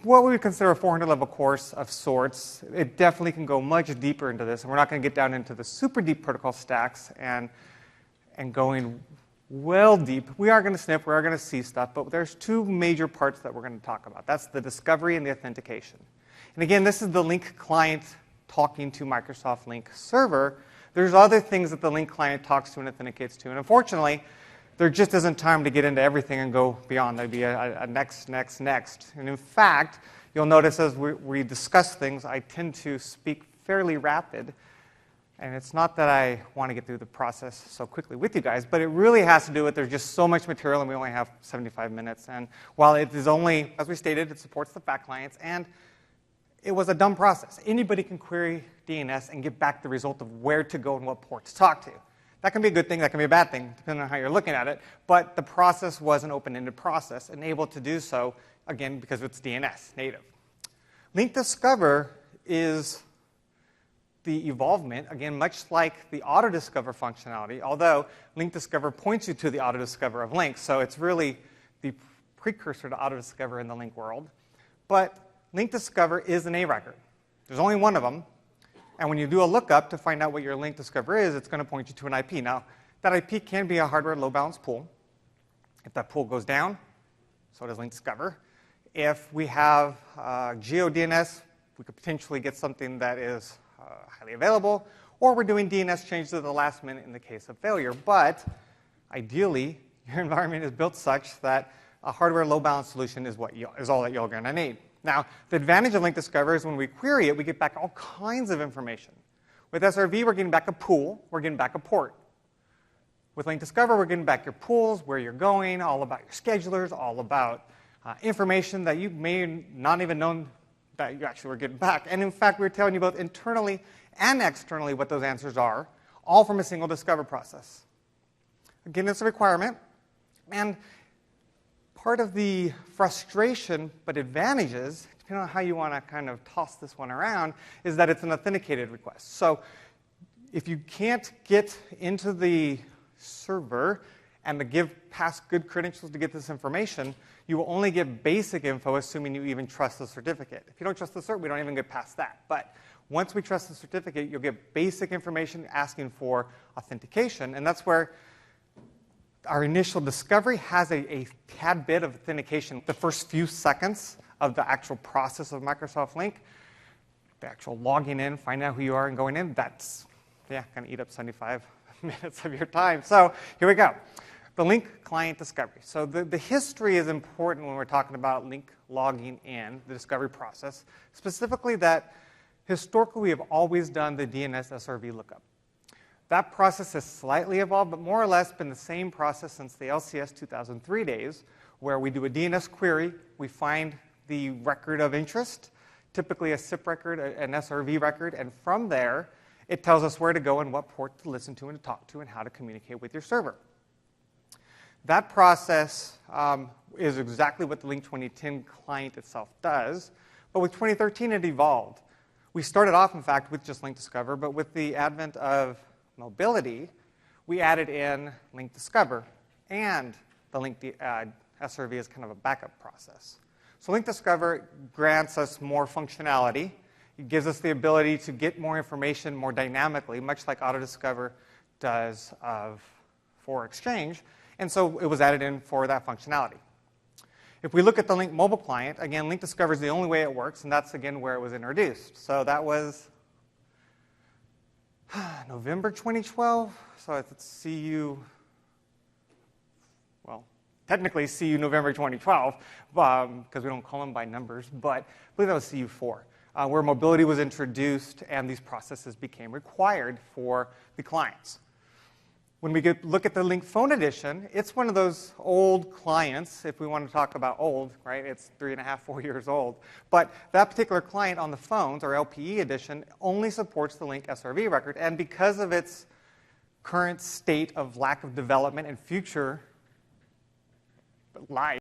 what we would consider a 400-level course of sorts. It definitely can go much deeper into this, and we're not going to get down into the super deep protocol stacks and going well deep. We are going to snip, we are going to see stuff, but there's 2 major parts that we're going to talk about. That's the discovery and the authentication. And again, this is the Lync client talking to Microsoft Lync Server. There's other things that the Lync client talks to and authenticates to, and unfortunately, there just isn't time to get into everything and go beyond. There'd be a next. And in fact, you'll notice as we discuss things, I tend to speak fairly rapid. And it's not that I want to get through the process so quickly with you guys, but it really has to do with there's just so much material and we only have 75 minutes. And while it is only, as we stated, it supports the fact clients, and it was a dumb process. Anybody can query DNS and get back the result of where to go and what port to talk to. That can be a good thing, that can be a bad thing, depending on how you're looking at it. But the process was an open-ended process and able to do so, again, because it's DNS native. Lync Discover is the evolvement, again, much like the auto-discover functionality, although Lync Discover points you to the auto-discover of Lync, so it's really the precursor to auto-discover in the Lync world. But Lync Discover is an A record. There's only one of them. And when you do a lookup to find out what your Lync Discover is, it's going to point you to an IP. Now, that IP can be a hardware load balance pool. If that pool goes down, so does Lync Discover. If we have GeoDNS, we could potentially get something that is highly available, or we're doing DNS changes at the last minute in the case of failure. But ideally, your environment is built such that a hardware load balance solution is all that you're going to need. Now, the advantage of Lync Discover is when we query it, we get back all kinds of information. With SRV, we're getting back a pool, we're getting back a port. With Lync Discover, we're getting back your pools, where you're going, all about your schedulers, all about information that you may not even known that you actually were getting back. And in fact, we're telling you both internally and externally what those answers are, all from a single discover process. Again, it's a requirement. And part of the frustration, but advantages, depending on how you want to kind of toss this one around, is that it's an authenticated request. So if you can't get into the server and to give past good credentials to get this information, you will only get basic info, assuming you even trust the certificate. If you don't trust the cert, we don't even get past that. But once we trust the certificate, you'll get basic information asking for authentication, and that's where our initial discovery has a tad bit of authentication. The first few seconds of the actual process of Microsoft Lync, the actual logging in, finding out who you are and going in, that's, going to eat up 75 minutes of your time. So here we go. The Lync client discovery. So the history is important when we're talking about Lync logging in, the discovery process. Specifically that historically we have always done the DNS SRV lookup. That process has slightly evolved, but more or less been the same process since the LCS 2003 days, where we do a DNS query, we find the record of interest, typically a SIP record, an SRV record, and from there, it tells us where to go and what port to listen to and to talk to and how to communicate with your server. That process is exactly what the Lync 2010 client itself does, but with 2013 it evolved. We started off, in fact, with just Lync Discover, but with the advent of mobility, we added in Lync Discover and the Lync SRV as kind of a backup process. So Lync Discover grants us more functionality. It gives us the ability to get more information more dynamically, much like AutoDiscover does for Exchange. And so it was added in for that functionality. If we look at the Lync mobile client, again, Lync Discover is the only way it works, and that's, again, where it was introduced. So that was November 2012. So it's CU, well, technically CU November 2012, because we don't call them by numbers, but I believe that was CU4, where mobility was introduced and these processes became required for the clients. When we look at the Lync Phone Edition, it's one of those old clients, if we want to talk about old, right? It's 3.5, 4 years old. But that particular client on the phones, or LPE edition, only supports the Lync SRV record. And because of its current state of lack of development and future life,